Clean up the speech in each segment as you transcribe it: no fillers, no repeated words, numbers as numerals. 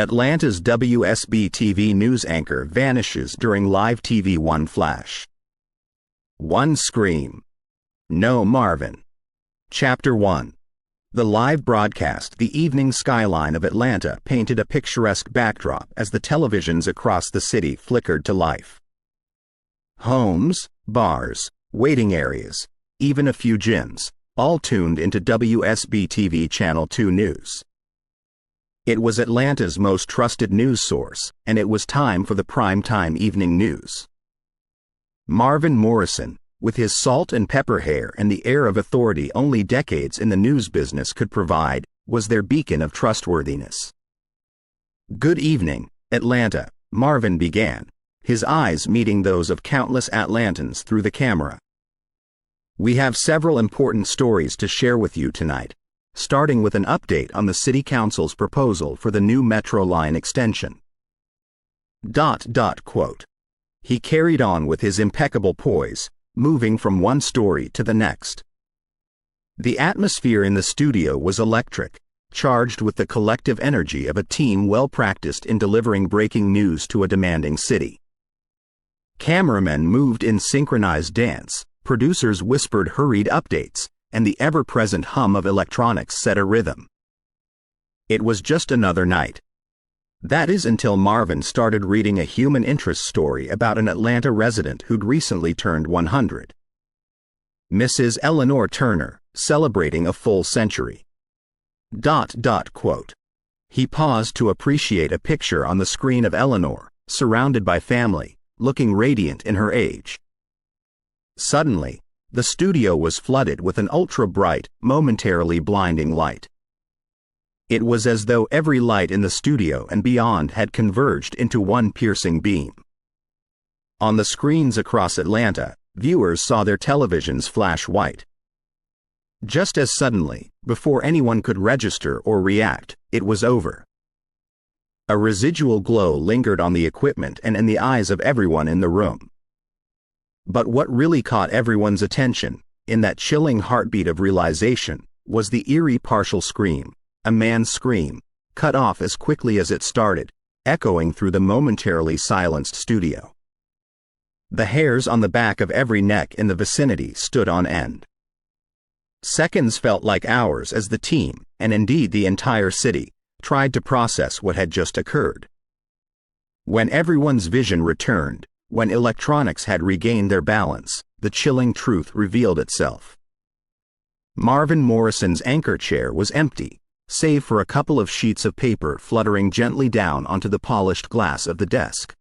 Atlanta's WSB-TV news anchor vanishes during live TV. One flash. One scream. No Marvin. Chapter 1. The live broadcast, the evening skyline of Atlanta painted a picturesque backdrop as the televisions across the city flickered to life. Homes, bars, waiting areas, even a few gyms, all tuned into WSB-TV Channel 2 News. It was Atlanta's most trusted news source, and it was time for the prime-time evening news. Marvin Morrison, with his salt and pepper hair and the air of authority only decades in the news business could provide, was their beacon of trustworthiness. "Good evening, Atlanta," Marvin began, his eyes meeting those of countless Atlantans through the camera. "We have several important stories to share with you tonight, starting with an update on the City Council's proposal for the new Metro line extension." Quote. He carried on with his impeccable poise, moving from one story to the next. The atmosphere in the studio was electric, charged with the collective energy of a team well practiced in delivering breaking news to a demanding city. Cameramen moved in synchronized dance, producers whispered hurried updates, and the ever-present hum of electronics set a rhythm. It was just another night. That is until Marvin started reading a human interest story about an Atlanta resident who'd recently turned 100. Mrs. Eleanor Turner, celebrating a full century. Quote. He paused to appreciate a picture on the screen of Eleanor, surrounded by family, looking radiant in her age. Suddenly, the studio was flooded with an ultra-bright, momentarily blinding light. It was as though every light in the studio and beyond had converged into one piercing beam. On the screens across Atlanta, viewers saw their televisions flash white. Just as suddenly, before anyone could register or react, it was over. A residual glow lingered on the equipment and in the eyes of everyone in the room. But what really caught everyone's attention, in that chilling heartbeat of realization, was the eerie partial scream, a man's scream, cut off as quickly as it started, echoing through the momentarily silenced studio. The hairs on the back of every neck in the vicinity stood on end. Seconds felt like hours as the team, and indeed the entire city, tried to process what had just occurred. When everyone's vision returned, when electronics had regained their balance, the chilling truth revealed itself. Marvin Morrison's anchor chair was empty, save for a couple of sheets of paper fluttering gently down onto the polished glass of the desk.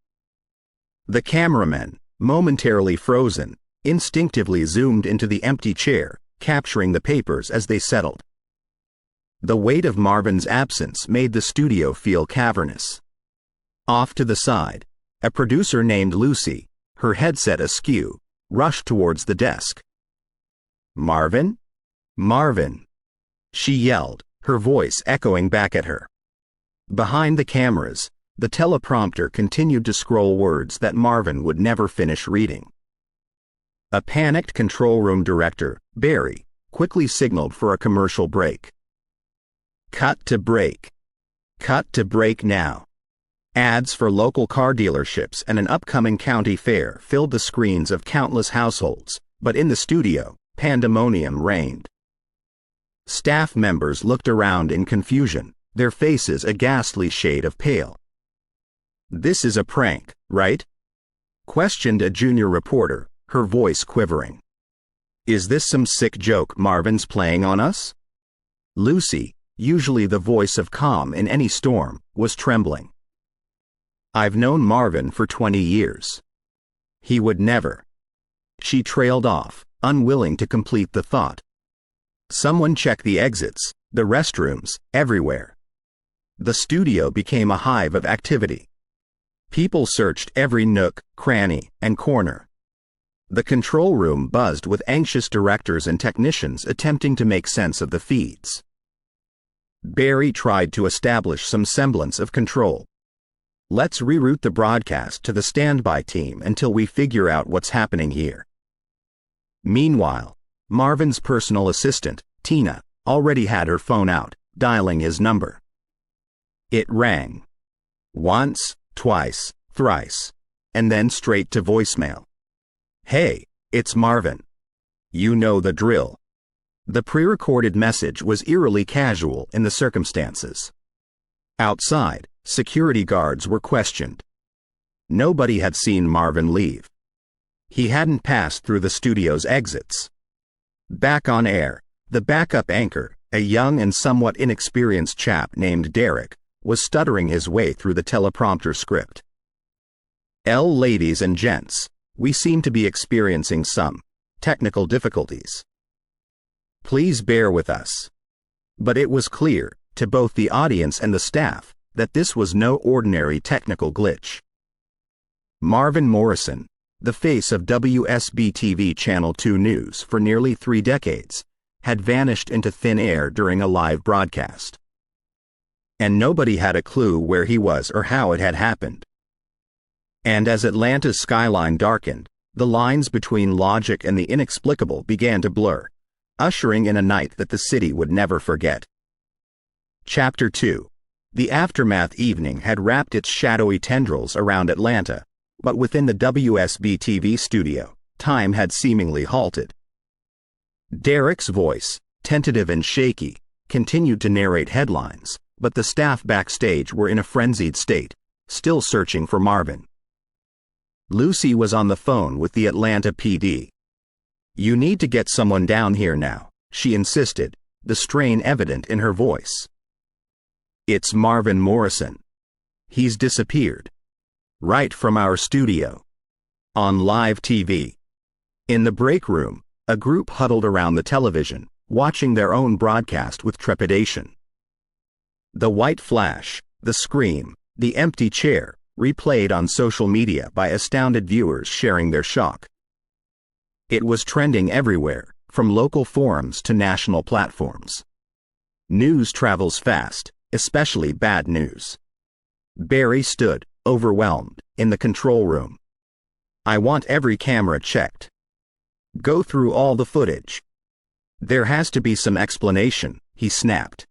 The cameramen, momentarily frozen, instinctively zoomed into the empty chair, capturing the papers as they settled. The weight of Marvin's absence made the studio feel cavernous. Off to the side, a producer named Lucy, her headset askew, rushed towards the desk. "Marvin? Marvin!" she yelled, her voice echoing back at her. Behind the cameras, the teleprompter continued to scroll words that Marvin would never finish reading. A panicked control room director, Barry, quickly signaled for a commercial break. Cut to break. Cut to break now. Ads for local car dealerships and an upcoming county fair filled the screens of countless households, but in the studio, pandemonium reigned. Staff members looked around in confusion, their faces a ghastly shade of pale. "This is a prank, right?" questioned a junior reporter, her voice quivering. "Is this some sick joke Marvin's playing on us?" Lucy, usually the voice of calm in any storm, was trembling. "I've known Marvin for 20 years. He would never." She trailed off, unwilling to complete the thought. Someone check the exits, the restrooms, everywhere. The studio became a hive of activity. People searched every nook, cranny, and corner. The control room buzzed with anxious directors and technicians attempting to make sense of the feeds. Barry tried to establish some semblance of control. "Let's reroute the broadcast to the standby team until we figure out what's happening here." Meanwhile, Marvin's personal assistant, Tina, already had her phone out, dialing his number. It rang. Once, twice, thrice, and then straight to voicemail. "Hey, it's Marvin. You know the drill." The pre-recorded message was eerily casual in the circumstances. Outside, security guards were questioned. Nobody had seen Marvin leave. He hadn't passed through the studio's exits. Back on air, the backup anchor, a young and somewhat inexperienced chap named Derek, was stuttering his way through the teleprompter script. Ladies and gents, we seem to be experiencing some technical difficulties. Please bear with us." But it was clear, to both the audience and the staff, that this was no ordinary technical glitch. Marvin Morrison, the face of WSB-TV Channel 2 News for nearly 3 decades, had vanished into thin air during a live broadcast. And nobody had a clue where he was or how it had happened. And as Atlanta's skyline darkened, the lines between logic and the inexplicable began to blur, ushering in a night that the city would never forget. Chapter 2. The aftermath evening had wrapped its shadowy tendrils around Atlanta, but within the WSB-TV studio, time had seemingly halted. Derek's voice, tentative and shaky, continued to narrate headlines, but the staff backstage were in a frenzied state, still searching for Marvin. Lucy was on the phone with the Atlanta PD. "You need to get someone down here now," she insisted, the strain evident in her voice. "It's Marvin Morrison. He's disappeared. Right from our studio. On live TV." In the break room, a group huddled around the television, watching their own broadcast with trepidation. The white flash, the scream, the empty chair, replayed on social media by astounded viewers sharing their shock. It was trending everywhere, from local forums to national platforms. News travels fast, especially bad news. Barry stood, overwhelmed, in the control room. "I want every camera checked. Go through all the footage. There has to be some explanation," he snapped.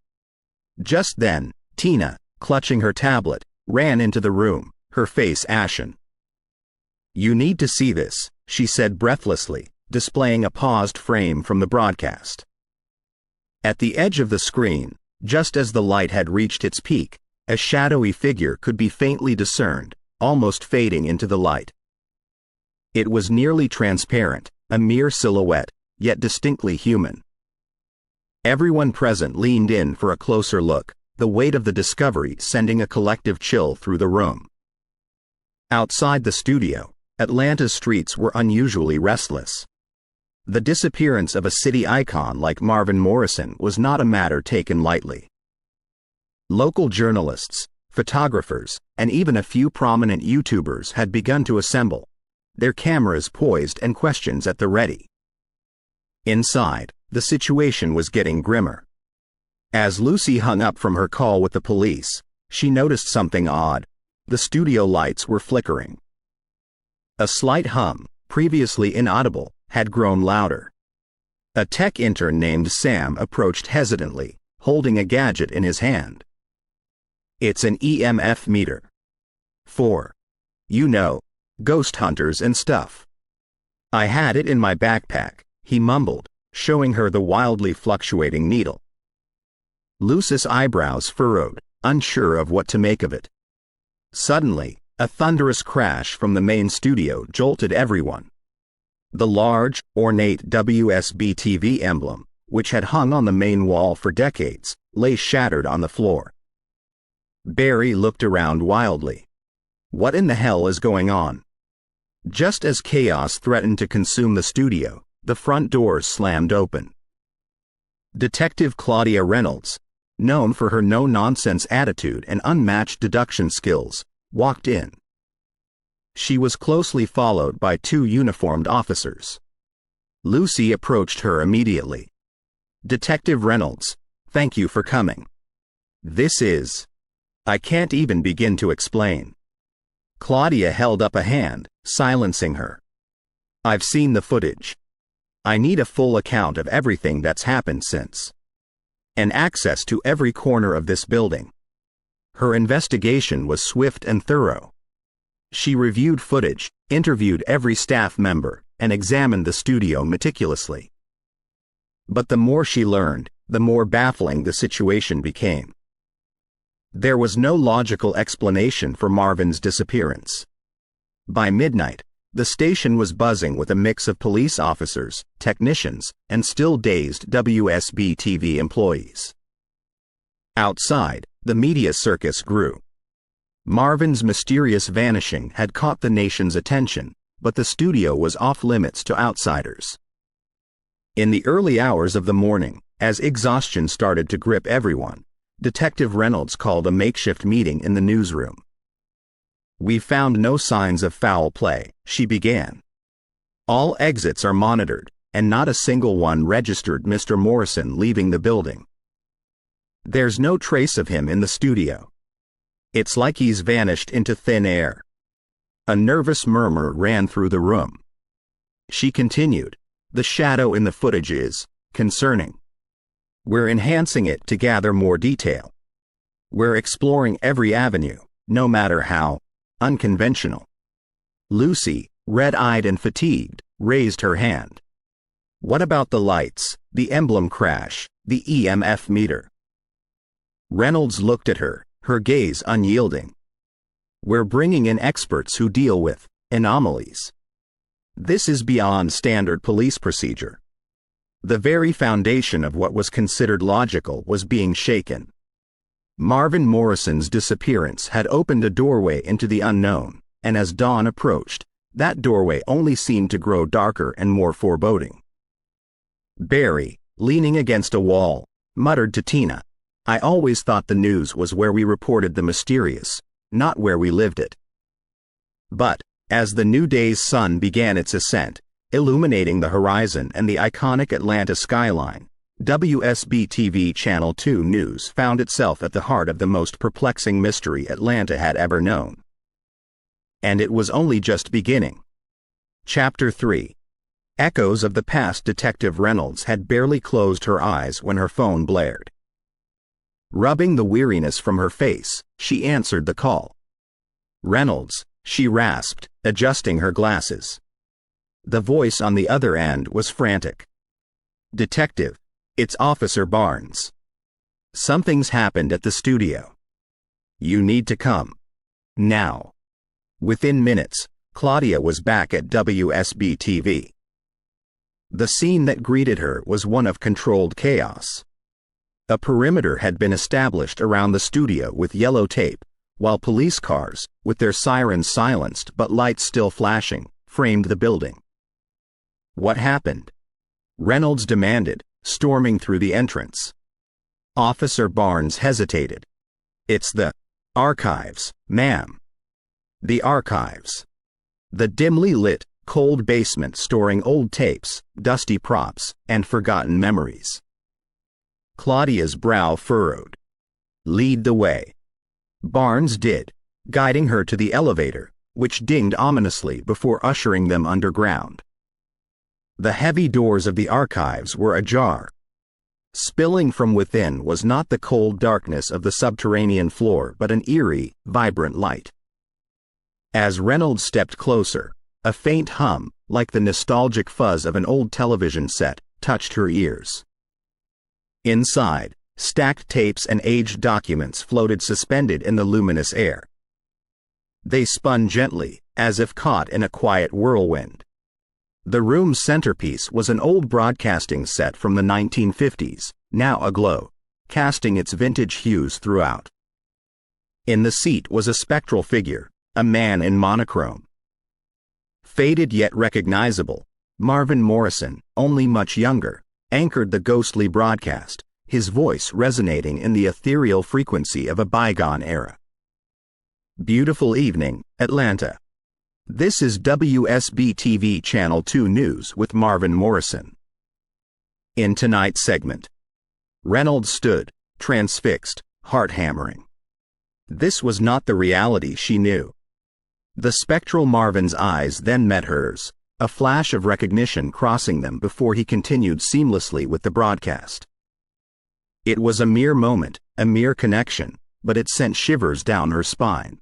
Just then, Tina, clutching her tablet, ran into the room, her face ashen. "You need to see this," she said breathlessly, displaying a paused frame from the broadcast. At the edge of the screen, just as the light had reached its peak, a shadowy figure could be faintly discerned, almost fading into the light. It was nearly transparent, a mere silhouette, yet distinctly human. Everyone present leaned in for a closer look, the weight of the discovery sending a collective chill through the room. Outside the studio, Atlanta's streets were unusually restless. The disappearance of a city icon like Marvin Morrison was not a matter taken lightly. Local journalists, photographers, and even a few prominent YouTubers had begun to assemble, their cameras poised and questions at the ready. Inside, the situation was getting grimmer. As Lucy hung up from her call with the police, she noticed something odd. The studio lights were flickering. A slight hum, previously inaudible, had grown louder. A tech intern named Sam approached hesitantly, holding a gadget in his hand. "It's an EMF meter. For, you know, ghost hunters and stuff. I had it in my backpack," he mumbled, showing her the wildly fluctuating needle. Lucy's eyebrows furrowed, unsure of what to make of it. Suddenly, a thunderous crash from the main studio jolted everyone. The large, ornate WSB-TV emblem, which had hung on the main wall for decades, lay shattered on the floor. Barry looked around wildly. What in the hell is going on? Just as chaos threatened to consume the studio, the front doors slammed open. Detective Claudia Reynolds, known for her no-nonsense attitude and unmatched deduction skills, walked in. She was closely followed by 2 uniformed officers. Lucy approached her immediately. "Detective Reynolds, thank you for coming. This is... I can't even begin to explain." Claudia held up a hand, silencing her. "I've seen the footage. I need a full account of everything that's happened since. And access to every corner of this building." Her investigation was swift and thorough. She reviewed footage, interviewed every staff member, and examined the studio meticulously. But the more she learned, the more baffling the situation became. There was no logical explanation for Marvin's disappearance. By midnight, the station was buzzing with a mix of police officers, technicians, and still dazed WSB-TV employees. Outside, the media circus grew. Marvin's mysterious vanishing had caught the nation's attention, but the studio was off-limits to outsiders. In the early hours of the morning, as exhaustion started to grip everyone, Detective Reynolds called a makeshift meeting in the newsroom. "We found no signs of foul play," she began. "All exits are monitored, and not a single one registered Mr. Morrison leaving the building. There's no trace of him in the studio. It's like he's vanished into thin air." A nervous murmur ran through the room. She continued, "The shadow in the footage is concerning. We're enhancing it to gather more detail. We're exploring every avenue, no matter how unconventional." Lucy, red-eyed and fatigued, raised her hand. "What about the lights, the emblem crash, the EMF meter?" Reynolds looked at her, her gaze unyielding. "We're bringing in experts who deal with anomalies. This is beyond standard police procedure." The very foundation of what was considered logical was being shaken. Marvin Morrison's disappearance had opened a doorway into the unknown, and as dawn approached, that doorway only seemed to grow darker and more foreboding. Barry, leaning against a wall, muttered to Tina, "I always thought the news was where we reported the mysterious, not where we lived it." But, as the new day's sun began its ascent, illuminating the horizon and the iconic Atlanta skyline, WSB-TV Channel 2 News found itself at the heart of the most perplexing mystery Atlanta had ever known. And it was only just beginning. Chapter 3. Echoes of the past. Detective Reynolds had barely closed her eyes when her phone blared. Rubbing the weariness from her face, she answered the call. "Reynolds," she rasped, adjusting her glasses. The voice on the other end was frantic. "Detective, it's Officer Barnes. Something's happened at the studio. You need to come. Now." Within minutes, Claudia was back at WSB-TV. The scene that greeted her was one of controlled chaos. A perimeter had been established around the studio with yellow tape, while police cars, with their sirens silenced but lights still flashing, framed the building. "What happened?" Reynolds demanded, storming through the entrance. Officer Barnes hesitated. "It's the archives, ma'am." The archives. The dimly lit, cold basement storing old tapes, dusty props, and forgotten memories. Claudia's brow furrowed. "Lead the way." Barnes did, guiding her to the elevator, which dinged ominously before ushering them underground. The heavy doors of the archives were ajar. Spilling from within was not the cold darkness of the subterranean floor but an eerie, vibrant light. As Reynolds stepped closer, a faint hum, like the nostalgic fuzz of an old television set, touched her ears. Inside, stacked tapes and aged documents floated suspended in the luminous air. They spun gently, as if caught in a quiet whirlwind. The room's centerpiece was an old broadcasting set from the 1950s, now aglow, casting its vintage hues throughout. In the seat was a spectral figure, a man in monochrome. Faded yet recognizable, Marvin Morrison, only much younger, anchored the ghostly broadcast, his voice resonating in the ethereal frequency of a bygone era. "Beautiful evening, Atlanta. This is WSB-TV Channel 2 News with Marvin Morrison." In tonight's segment, Reynolds stood, transfixed, heart-hammering. This was not the reality she knew. The spectral Marvin's eyes then met hers, a flash of recognition crossing them before he continued seamlessly with the broadcast. It was a mere moment, a mere connection, but it sent shivers down her spine.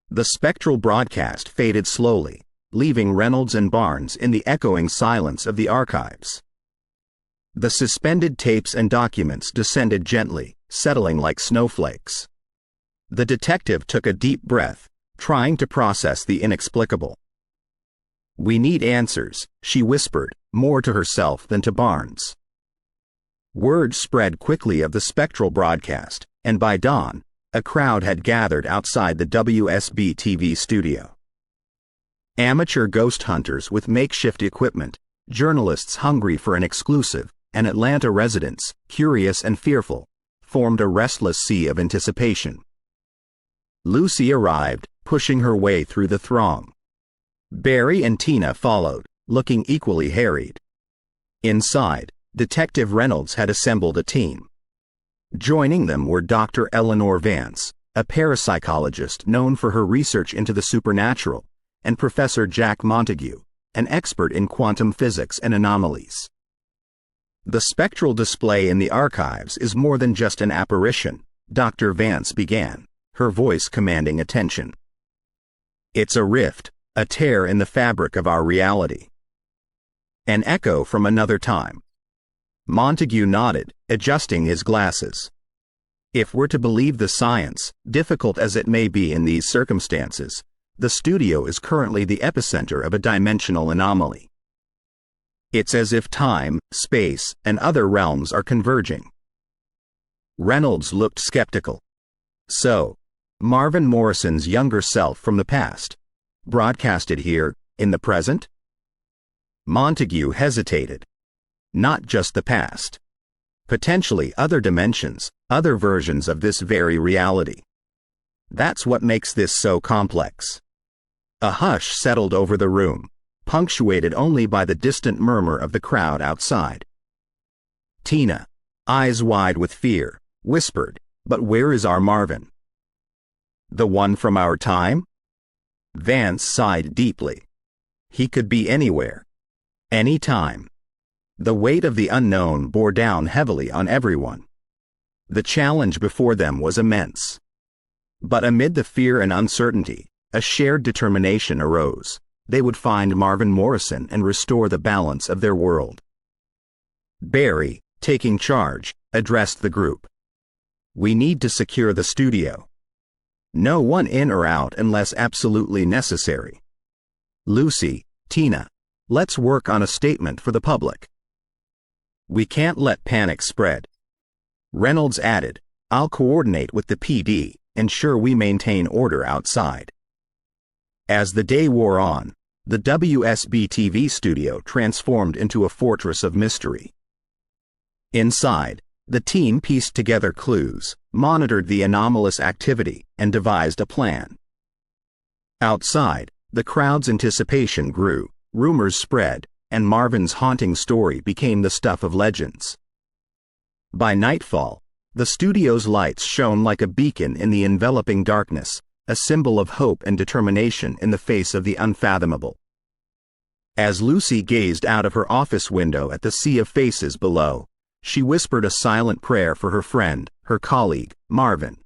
The spectral broadcast faded slowly, leaving Reynolds and Barnes in the echoing silence of the archives. The suspended tapes and documents descended gently, settling like snowflakes. The detective took a deep breath, trying to process the inexplicable. "We need answers," she whispered, more to herself than to Barnes. Word spread quickly of the spectral broadcast, and by dawn, a crowd had gathered outside the WSB-TV studio. Amateur ghost hunters with makeshift equipment, journalists hungry for an exclusive, and Atlanta residents, curious and fearful, formed a restless sea of anticipation. Lucy arrived, pushing her way through the throng. Barry and Tina followed, looking equally harried. Inside, Detective Reynolds had assembled a team. Joining them were Dr. Eleanor Vance, a parapsychologist known for her research into the supernatural, and Professor Jack Montague, an expert in quantum physics and anomalies. "The spectral display in the archives is more than just an apparition," Dr. Vance began, her voice commanding attention. "It's a rift, a tear in the fabric of our reality." An echo from another time. Montague nodded, adjusting his glasses. "If we're to believe the science, difficult as it may be in these circumstances, the studio is currently the epicenter of a dimensional anomaly. It's as if time, space, and other realms are converging." Reynolds looked skeptical. "So, Marvin Morrison's younger self from the past, broadcasted here, in the present?" Montague hesitated. "Not just the past. Potentially other dimensions, other versions of this very reality. That's what makes this so complex." A hush settled over the room, punctuated only by the distant murmur of the crowd outside. Tina, eyes wide with fear, whispered, "But where is our Marvin?" "The one from our time?" Vance sighed deeply. "He could be anywhere. Any time." The weight of the unknown bore down heavily on everyone. The challenge before them was immense. But amid the fear and uncertainty, a shared determination arose. They would find Marvin Morrison and restore the balance of their world. Barry, taking charge, addressed the group. "We need to secure the studio. No one in or out unless absolutely necessary. Lucy, Tina, let's work on a statement for the public. We can't let panic spread." Reynolds added, "I'll coordinate with the PD, ensure we maintain order outside." As the day wore on, the WSB-TV studio transformed into a fortress of mystery. Inside, the team pieced together clues, monitored the anomalous activity, and devised a plan. Outside, the crowd's anticipation grew, rumors spread, and Marvin's haunting story became the stuff of legends. By nightfall, the studio's lights shone like a beacon in the enveloping darkness, a symbol of hope and determination in the face of the unfathomable. As Lucy gazed out of her office window at the sea of faces below, she whispered a silent prayer for her friend, her colleague, Marvin.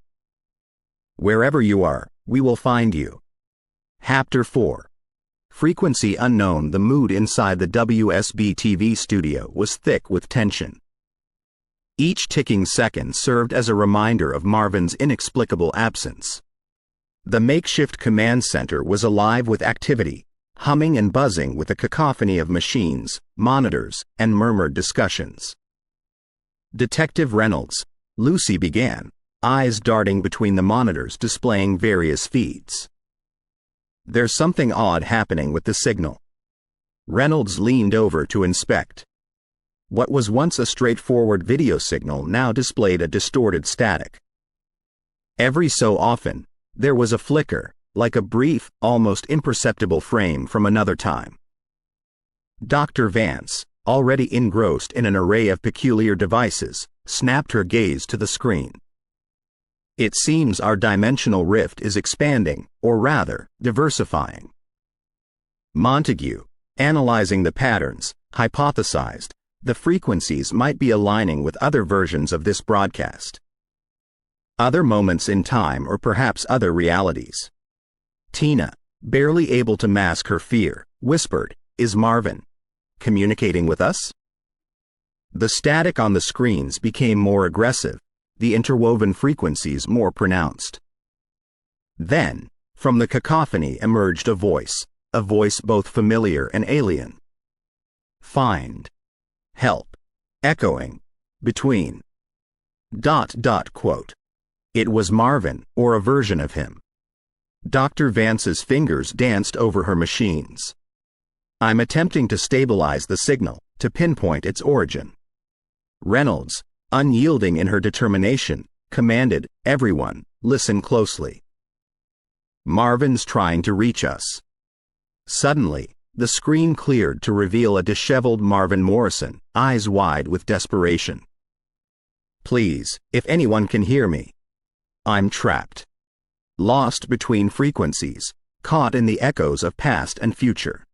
"Wherever you are, we will find you." Chapter 4. Frequency unknown. The mood inside the WSB-TV studio was thick with tension. Each ticking second served as a reminder of Marvin's inexplicable absence. The makeshift command center was alive with activity, humming and buzzing with a cacophony of machines, monitors, and murmured discussions. "Detective Reynolds," Lucy began, eyes darting between the monitors displaying various feeds. "There's something odd happening with the signal." Reynolds leaned over to inspect. What was once a straightforward video signal now displayed a distorted static. Every so often, there was a flicker, like a brief, almost imperceptible frame from another time. Dr. Vance, already engrossed in an array of peculiar devices, snapped her gaze to the screen. "It seems our dimensional rift is expanding, or rather, diversifying." Montague, analyzing the patterns, hypothesized the frequencies might be aligning with other versions of this broadcast. Other moments in time or perhaps other realities. Tina, barely able to mask her fear, whispered, "Is Marvin communicating with us?" The static on the screens became more aggressive, the interwoven frequencies more pronounced. Then, from the cacophony emerged a voice both familiar and alien. Find. Help. Echoing. Between. ... It was Marvin, or a version of him. Dr. Vance's fingers danced over her machines. "I'm attempting to stabilize the signal, to pinpoint its origin." Reynolds, unyielding in her determination, commanded, "Everyone, listen closely. Marvin's trying to reach us." Suddenly, the screen cleared to reveal a disheveled Marvin Morrison, eyes wide with desperation. "Please, if anyone can hear me. I'm trapped. Lost between frequencies, caught in the echoes of past and future."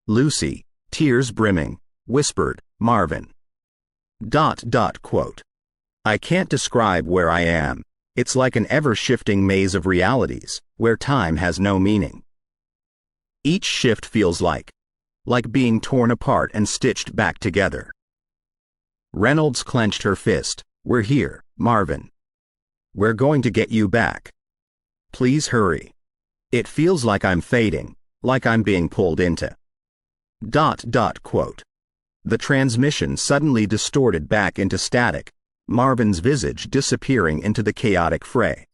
Lucy, tears brimming, whispered, "Marvin. ... I can't describe where I am. It's like an ever-shifting maze of realities, where time has no meaning. Each shift feels like being torn apart and stitched back together." Reynolds clenched her fist. "We're here, Marvin. We're going to get you back. Please hurry. It feels like I'm fading, like I'm being pulled into... The transmission suddenly distorted back into static, Marvin's visage disappearing into the chaotic fray.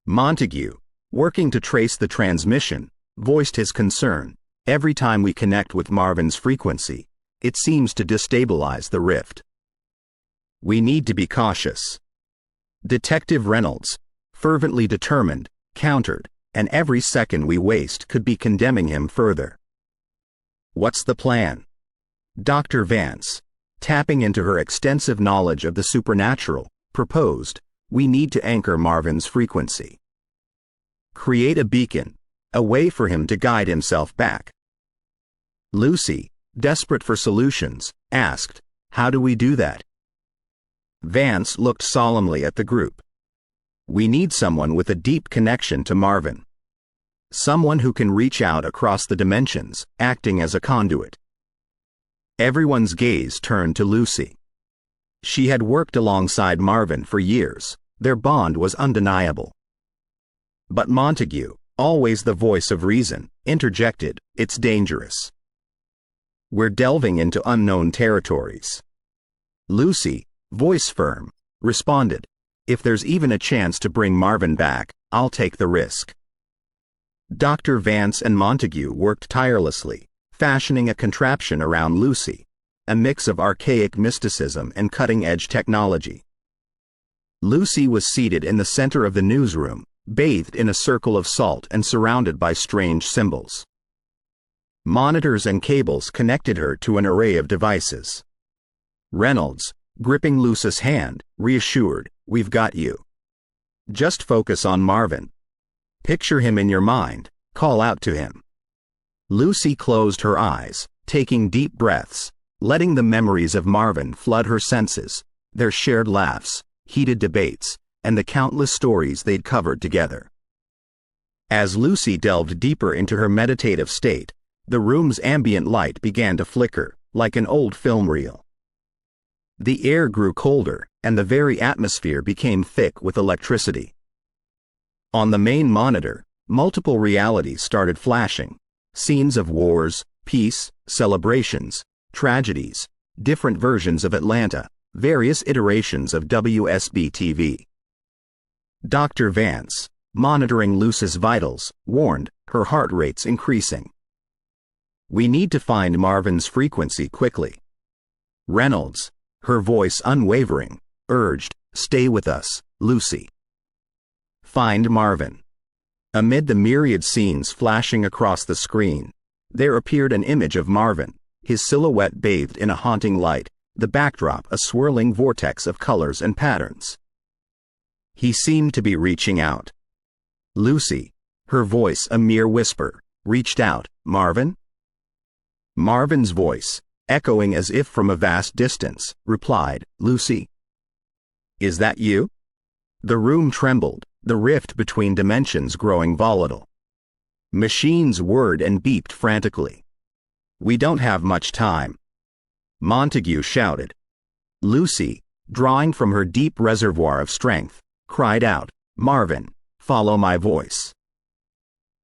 Montague, working to trace the transmission, voiced his concern. "Every time we connect with Marvin's frequency, it seems to destabilize the rift. We need to be cautious." Detective Reynolds, fervently determined, countered, and every second we waste could be condemning him further. "What's the plan?" Dr. Vance, tapping into her extensive knowledge of the supernatural, proposed. "We need to anchor Marvin's frequency. Create a beacon, a way for him to guide himself back." Lucy, desperate for solutions, asked, "How do we do that?" Vance looked solemnly at the group. "We need someone with a deep connection to Marvin. Someone who can reach out across the dimensions, acting as a conduit." Everyone's gaze turned to Lucy. She had worked alongside Marvin for years. Their bond was undeniable. But Montague, always the voice of reason, interjected, "It's dangerous. We're delving into unknown territories." Lucy, voice firm, responded, "If there's even a chance to bring Marvin back, I'll take the risk." Dr. Vance and Montague worked tirelessly, fashioning a contraption around Lucy, a mix of archaic mysticism and cutting-edge technology. Lucy was seated in the center of the newsroom, bathed in a circle of salt and surrounded by strange symbols. Monitors and cables connected her to an array of devices. Reynolds, gripping Lucy's hand, reassured, "We've got you. Just focus on Marvin. Picture him in your mind, call out to him." Lucy closed her eyes, taking deep breaths, letting the memories of Marvin flood her senses, their shared laughs, heated debates, and the countless stories they'd covered together. As Lucy delved deeper into her meditative state, the room's ambient light began to flicker, like an old film reel. The air grew colder, and the very atmosphere became thick with electricity. On the main monitor, multiple realities started flashing. Scenes of wars, peace, celebrations, tragedies, different versions of Atlanta, various iterations of WSB-TV. Dr. Vance, monitoring Lucy's vitals, warned, her heart rates increasing. "We need to find Marvin's frequency quickly." Reynolds, her voice unwavering, urged, "Stay with us, Lucy. Find Marvin." Amid the myriad scenes flashing across the screen, there appeared an image of Marvin, his silhouette bathed in a haunting light, the backdrop a swirling vortex of colors and patterns. He seemed to be reaching out. Lucy, her voice a mere whisper, reached out. "Marvin?" Marvin's voice, echoing as if from a vast distance, replied, "Lucy. Is that you?" The room trembled, the rift between dimensions growing volatile. Machines whirred and beeped frantically. "We don't have much time," Montague shouted. Lucy, drawing from her deep reservoir of strength, cried out, "Marvin, follow my voice.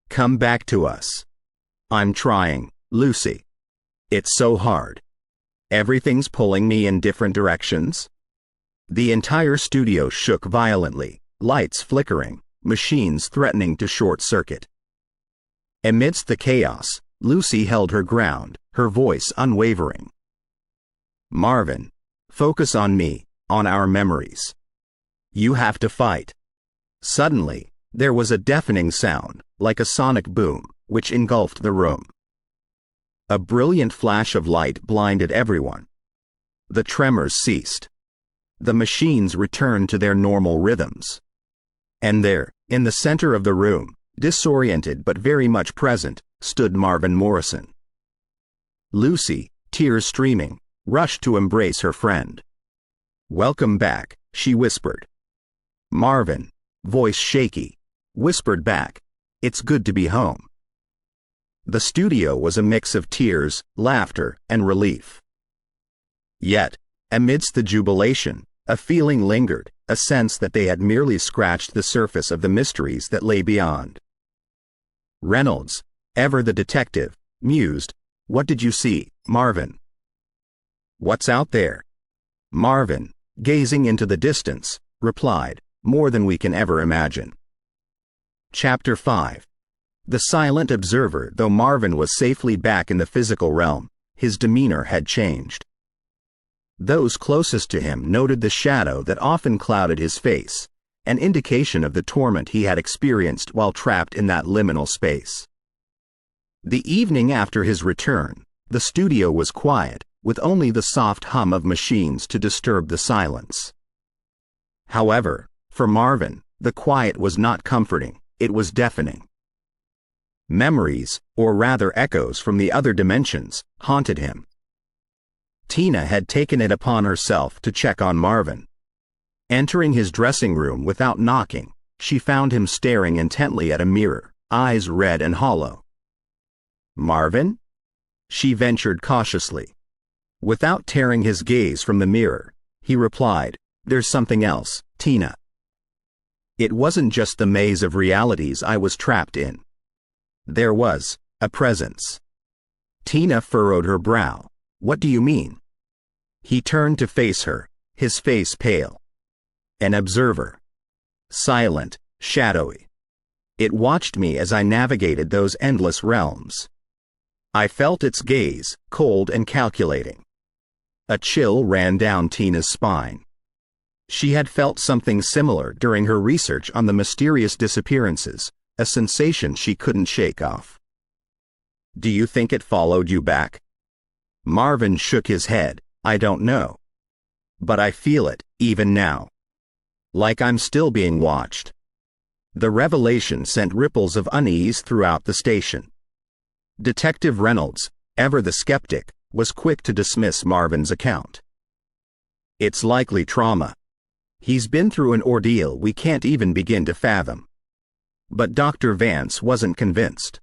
Come back to us." "I'm trying, Lucy. It's so hard. Everything's pulling me in different directions." The entire studio shook violently, lights flickering, machines threatening to short-circuit. Amidst the chaos, Lucy held her ground, her voice unwavering. "Marvin, focus on me, on our memories. You have to fight." Suddenly, there was a deafening sound, like a sonic boom, which engulfed the room. A brilliant flash of light blinded everyone. The tremors ceased. The machines returned to their normal rhythms. And there, in the center of the room, disoriented but very much present, stood Marvin Morrison. Lucy, tears streaming, rushed to embrace her friend. "Welcome back," she whispered. Marvin, voice shaky, whispered back, "It's good to be home." The studio was a mix of tears, laughter, and relief. Yet, amidst the jubilation, a feeling lingered, a sense that they had merely scratched the surface of the mysteries that lay beyond. Reynolds, ever the detective, mused, "What did you see, Marvin?" "What's out there?" Marvin, gazing into the distance, replied, "More than we can ever imagine." Chapter 5. The silent observer. Though Marvin was safely back in the physical realm, his demeanor had changed. Those closest to him noted the shadow that often clouded his face, an indication of the torment he had experienced while trapped in that liminal space. The evening after his return, the studio was quiet, with only the soft hum of machines to disturb the silence. However, for Marvin, the quiet was not comforting, it was deafening. Memories, or rather echoes from the other dimensions, haunted him. Tina had taken it upon herself to check on Marvin. Entering his dressing room without knocking, she found him staring intently at a mirror, eyes red and hollow. "Marvin?" she ventured cautiously. Without tearing his gaze from the mirror, he replied, "There's something else, Tina. It wasn't just the maze of realities I was trapped in. There was a presence." Tina furrowed her brow. "What do you mean?" He turned to face her, his face pale. "An observer. Silent, shadowy. It watched me as I navigated those endless realms. I felt its gaze, cold and calculating." A chill ran down Tina's spine. She had felt something similar during her research on the mysterious disappearances, a sensation she couldn't shake off. "Do you think it followed you back?" Marvin shook his head. "I don't know. But I feel it, even now. Like I'm still being watched." The revelation sent ripples of unease throughout the station. Detective Reynolds, ever the skeptic, was quick to dismiss Marvin's account. "It's likely trauma. He's been through an ordeal we can't even begin to fathom." But Dr. Vance wasn't convinced.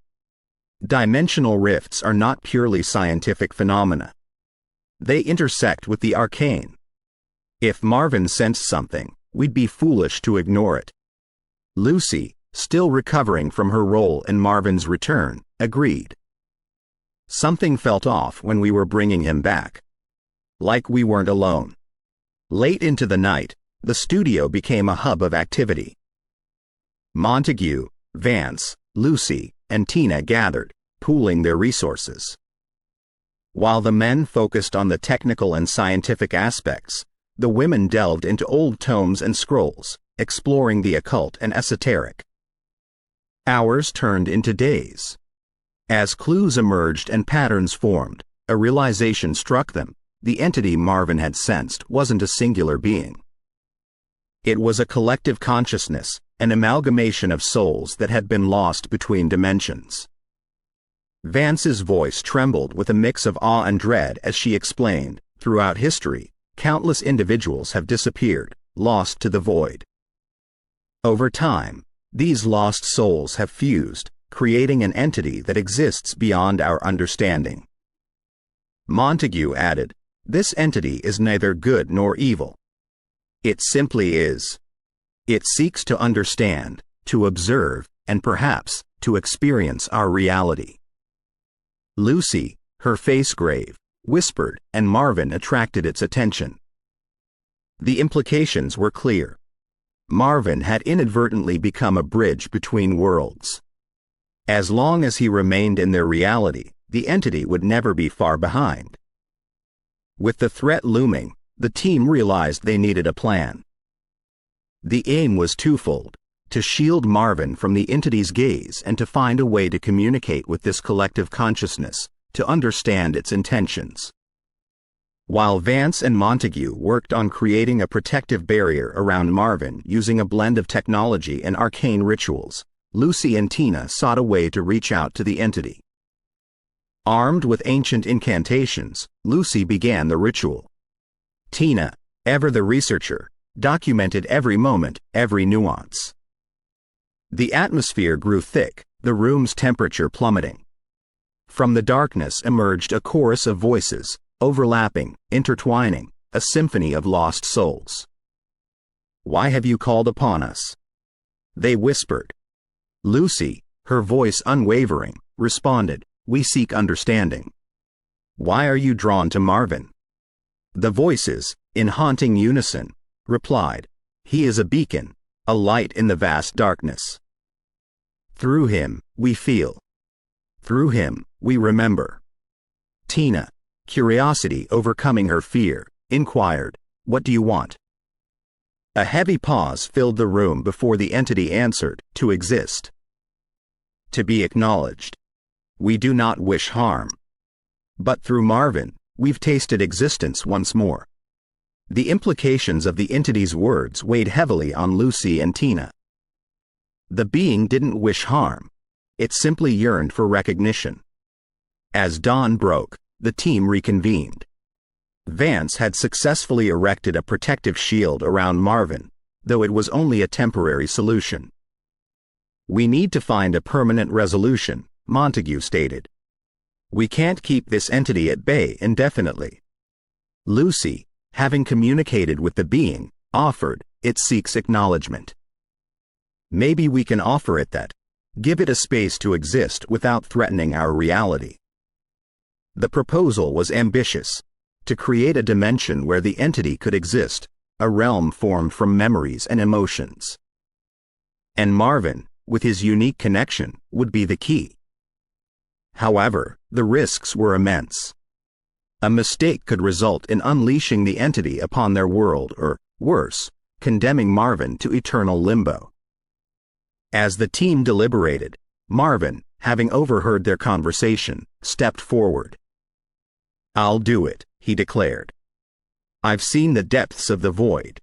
Dimensional rifts are not purely scientific phenomena. They intersect with the arcane. If Marvin sensed something, we'd be foolish to ignore it. Lucy, still recovering from her role in Marvin's return, agreed. Something felt off when we were bringing him back. Like we weren't alone. Late into the night, the studio became a hub of activity. Montague, Vance, Lucy, and Tina gathered, pooling their resources. While the men focused on the technical and scientific aspects, the women delved into old tomes and scrolls, exploring the occult and esoteric. Hours turned into days. As clues emerged and patterns formed, a realization struck them: the entity Marvin had sensed wasn't a singular being. It was a collective consciousness, an amalgamation of souls that had been lost between dimensions. Vance's voice trembled with a mix of awe and dread as she explained, "Throughout history, countless individuals have disappeared, lost to the void. Over time, these lost souls have fused, creating an entity that exists beyond our understanding. Montague added, "This entity is neither good nor evil. It simply is. It seeks to understand, to observe, and perhaps, to experience our reality." Lucy, her face grave, whispered, and Marvin attracted its attention. The implications were clear. Marvin had inadvertently become a bridge between worlds. As long as he remained in their reality, the entity would never be far behind. With the threat looming, the team realized they needed a plan. The aim was twofold: to shield Marvin from the entity's gaze and to find a way to communicate with this collective consciousness, to understand its intentions. While Vance and Montague worked on creating a protective barrier around Marvin using a blend of technology and arcane rituals, Lucy and Tina sought a way to reach out to the entity. Armed with ancient incantations, Lucy began the ritual. Tina, ever the researcher, documented every moment, every nuance. The atmosphere grew thick, the room's temperature plummeting. From the darkness emerged a chorus of voices, overlapping, intertwining, a symphony of lost souls. "Why have you called upon us?" they whispered. Lucy, her voice unwavering, responded, "We seek understanding." "Why are you drawn to Marvin?" The voices, in haunting unison, replied, "He is a beacon, a light in the vast darkness. Through him, we feel. Through him, we remember." Tina, curiosity overcoming her fear, inquired, "What do you want?" A heavy pause filled the room before the entity answered, "To exist. To be acknowledged. We do not wish harm. But through Marvin, we've tasted existence once more." The implications of the entity's words weighed heavily on Lucy and Tina. The being didn't wish harm. It simply yearned for recognition. As dawn broke, the team reconvened. Vance had successfully erected a protective shield around Marvin, though it was only a temporary solution. "We need to find a permanent resolution," Montague stated. "We can't keep this entity at bay indefinitely." Lucy, having communicated with the being, offered, "It seeks acknowledgement. Maybe we can offer it that. Give it a space to exist without threatening our reality." The proposal was ambitious: to create a dimension where the entity could exist, a realm formed from memories and emotions. And Marvin, with his unique connection, would be the key. However, the risks were immense. A mistake could result in unleashing the entity upon their world or, worse, condemning Marvin to eternal limbo. As the team deliberated, Marvin, having overheard their conversation, stepped forward. "I'll do it," he declared. "I've seen the depths of the void.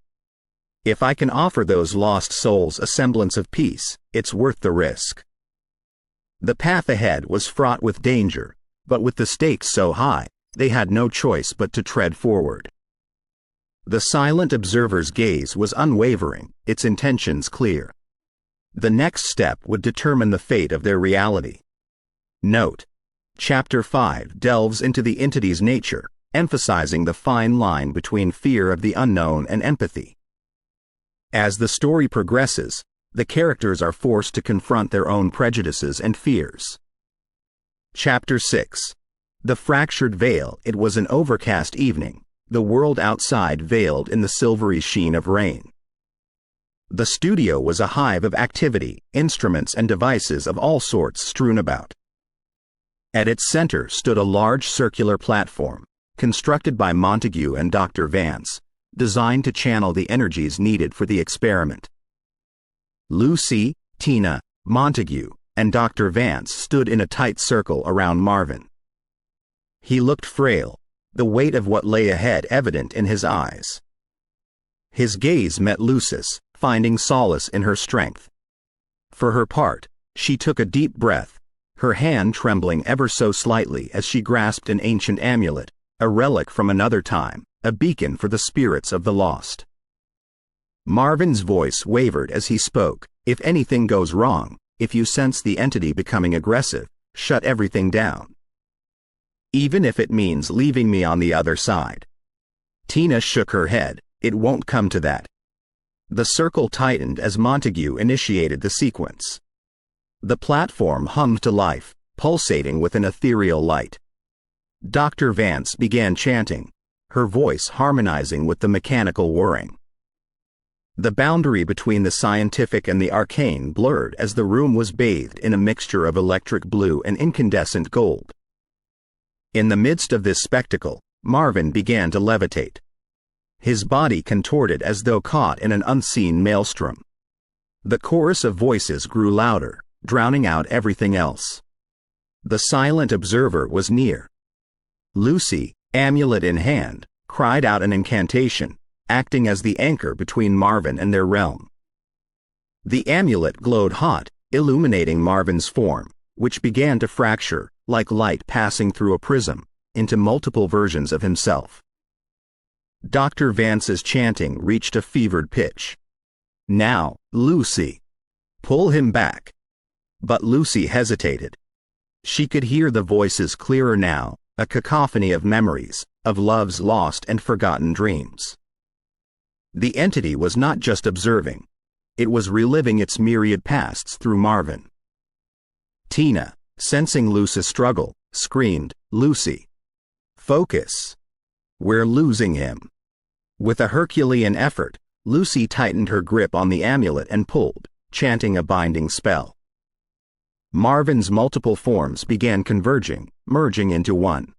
If I can offer those lost souls a semblance of peace, it's worth the risk." The path ahead was fraught with danger, but with the stakes so high, they had no choice but to tread forward. The silent observer's gaze was unwavering, its intentions clear. The next step would determine the fate of their reality. Note: Chapter 5 delves into the entity's nature, emphasizing the fine line between fear of the unknown and empathy. As the story progresses, the characters are forced to confront their own prejudices and fears. Chapter 6. The Fractured Veil. It was an overcast evening, the world outside veiled in the silvery sheen of rain. The studio was a hive of activity, instruments and devices of all sorts strewn about. At its center stood a large circular platform, constructed by Montague and Dr. Vance, designed to channel the energies needed for the experiment. Lucy, Tina, Montague, and Dr. Vance stood in a tight circle around Marvin. He looked frail, the weight of what lay ahead evident in his eyes. His gaze met Lucy's, finding solace in her strength. For her part, she took a deep breath, her hand trembling ever so slightly as she grasped an ancient amulet, a relic from another time, a beacon for the spirits of the lost. Marvin's voice wavered as he spoke. If anything goes wrong, if you sense the entity becoming aggressive, shut everything down. Even if it means leaving me on the other side. Tina shook her head. It won't come to that. The circle tightened as Montague initiated the sequence. The platform hummed to life, pulsating with an ethereal light. Dr. Vance began chanting, her voice harmonizing with the mechanical whirring. The boundary between the scientific and the arcane blurred as the room was bathed in a mixture of electric blue and incandescent gold. In the midst of this spectacle, Marvin began to levitate. His body contorted as though caught in an unseen maelstrom. The chorus of voices grew louder, drowning out everything else. The silent observer was near. Lucy, amulet in hand, cried out an incantation, acting as the anchor between Marvin and their realm. The amulet glowed hot, illuminating Marvin's form, which began to fracture, like light passing through a prism, into multiple versions of himself. Dr. Vance's chanting reached a fevered pitch. Now, Lucy. Pull him back. But Lucy hesitated. She could hear the voices clearer now, a cacophony of memories, of love's lost and forgotten dreams. The entity was not just observing. It was reliving its myriad pasts through Marvin. Tina, sensing Lucy's struggle, screamed, Lucy. Focus. We're losing him. With a Herculean effort, Lucy tightened her grip on the amulet and pulled, chanting a binding spell. Marvin's multiple forms began converging, merging into one.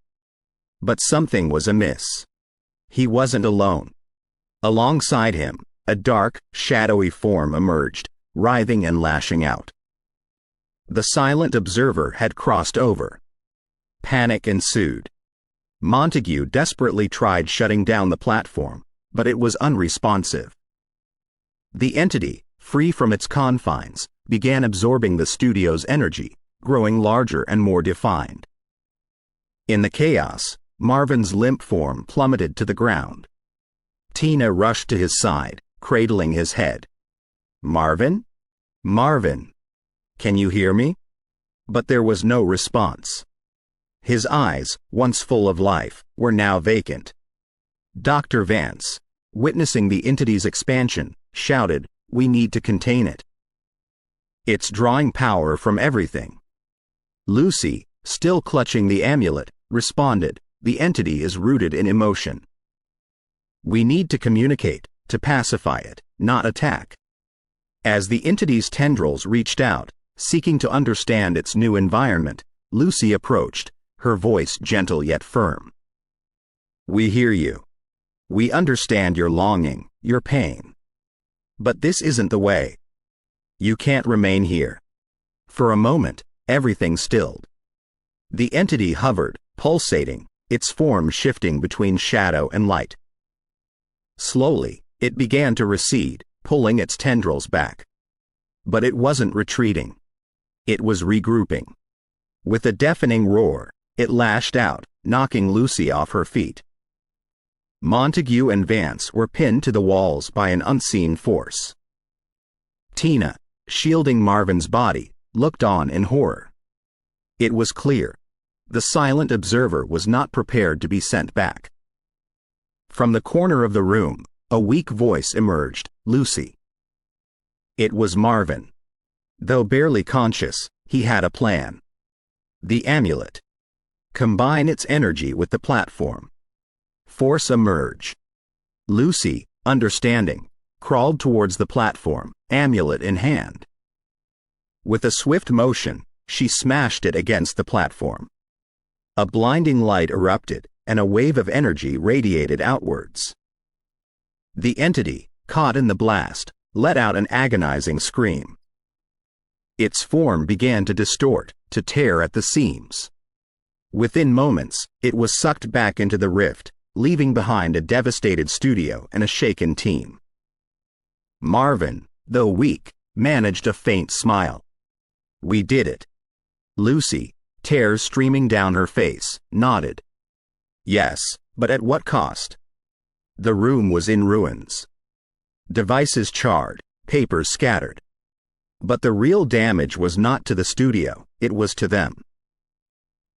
But something was amiss. He wasn't alone. Alongside him, a dark, shadowy form emerged, writhing and lashing out. The silent observer had crossed over. Panic ensued. Montague desperately tried shutting down the platform, but it was unresponsive. The entity, free from its confines, began absorbing the studio's energy, growing larger and more defined. In the chaos, Marvin's limp form plummeted to the ground. Tina rushed to his side, cradling his head. Marvin? Marvin? Can you hear me? But there was no response. His eyes, once full of life, were now vacant. Dr. Vance, witnessing the entity's expansion, shouted, We need to contain it. It's drawing power from everything. Lucy, still clutching the amulet, responded, The entity is rooted in emotion. We need to communicate, to pacify it, not attack. As the entity's tendrils reached out, seeking to understand its new environment, Lucy approached, her voice gentle yet firm. We hear you. We understand your longing, your pain. But this isn't the way. You can't remain here. For a moment, everything stilled. The entity hovered, pulsating, its form shifting between shadow and light. Slowly, it began to recede, pulling its tendrils back. But it wasn't retreating. It was regrouping. With a deafening roar, it lashed out, knocking Lucy off her feet. Montague and Vance were pinned to the walls by an unseen force. Tina, shielding Marvin's body, looked on in horror. It was clear. The silent observer was not prepared to be sent back. From the corner of the room, a weak voice emerged, Lucy. It was Marvin. Though barely conscious, he had a plan. The amulet. Combine its energy with the platform. Force a merge. Lucy, understanding, crawled towards the platform, amulet in hand. With a swift motion, she smashed it against the platform. A blinding light erupted, and a wave of energy radiated outwards. The entity, caught in the blast, let out an agonizing scream. Its form began to distort, to tear at the seams. Within moments, it was sucked back into the rift, leaving behind a devastated studio and a shaken team. Marvin, though weak, managed a faint smile. We did it. Lucy, tears streaming down her face, nodded. Yes, but at what cost? The room was in ruins. Devices charred, papers scattered. But the real damage was not to the studio, it was to them.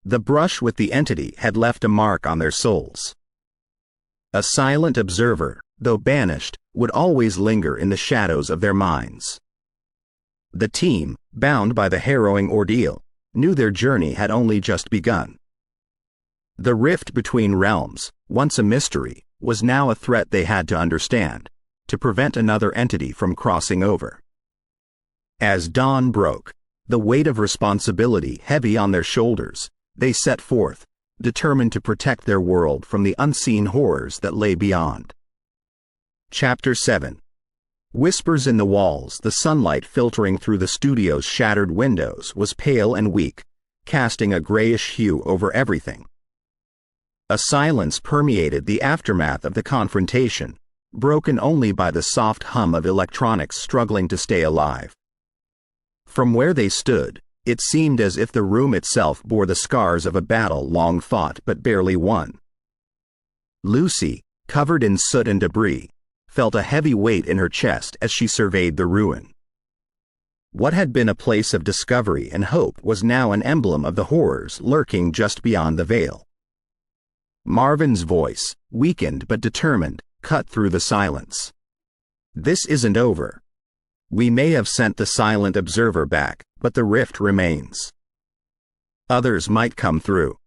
The brush with the entity had left a mark on their souls. A silent observer, though banished, would always linger in the shadows of their minds. The team, bound by the harrowing ordeal, knew their journey had only just begun. The rift between realms, once a mystery, was now a threat they had to understand, to prevent another entity from crossing over. As dawn broke, the weight of responsibility heavy on their shoulders, they set forth, determined to protect their world from the unseen horrors that lay beyond. Chapter 7. Whispers in the walls. The sunlight filtering through the studio's shattered windows was pale and weak, casting a grayish hue over everything. A silence permeated the aftermath of the confrontation, broken only by the soft hum of electronics struggling to stay alive. From where they stood, it seemed as if the room itself bore the scars of a battle long fought but barely won. Lucy, covered in soot and debris, felt a heavy weight in her chest as she surveyed the ruin. What had been a place of discovery and hope was now an emblem of the horrors lurking just beyond the veil. Marvin's voice, weakened but determined, cut through the silence. "This isn't over. We may have sent the silent observer back, but the rift remains. Others might come through."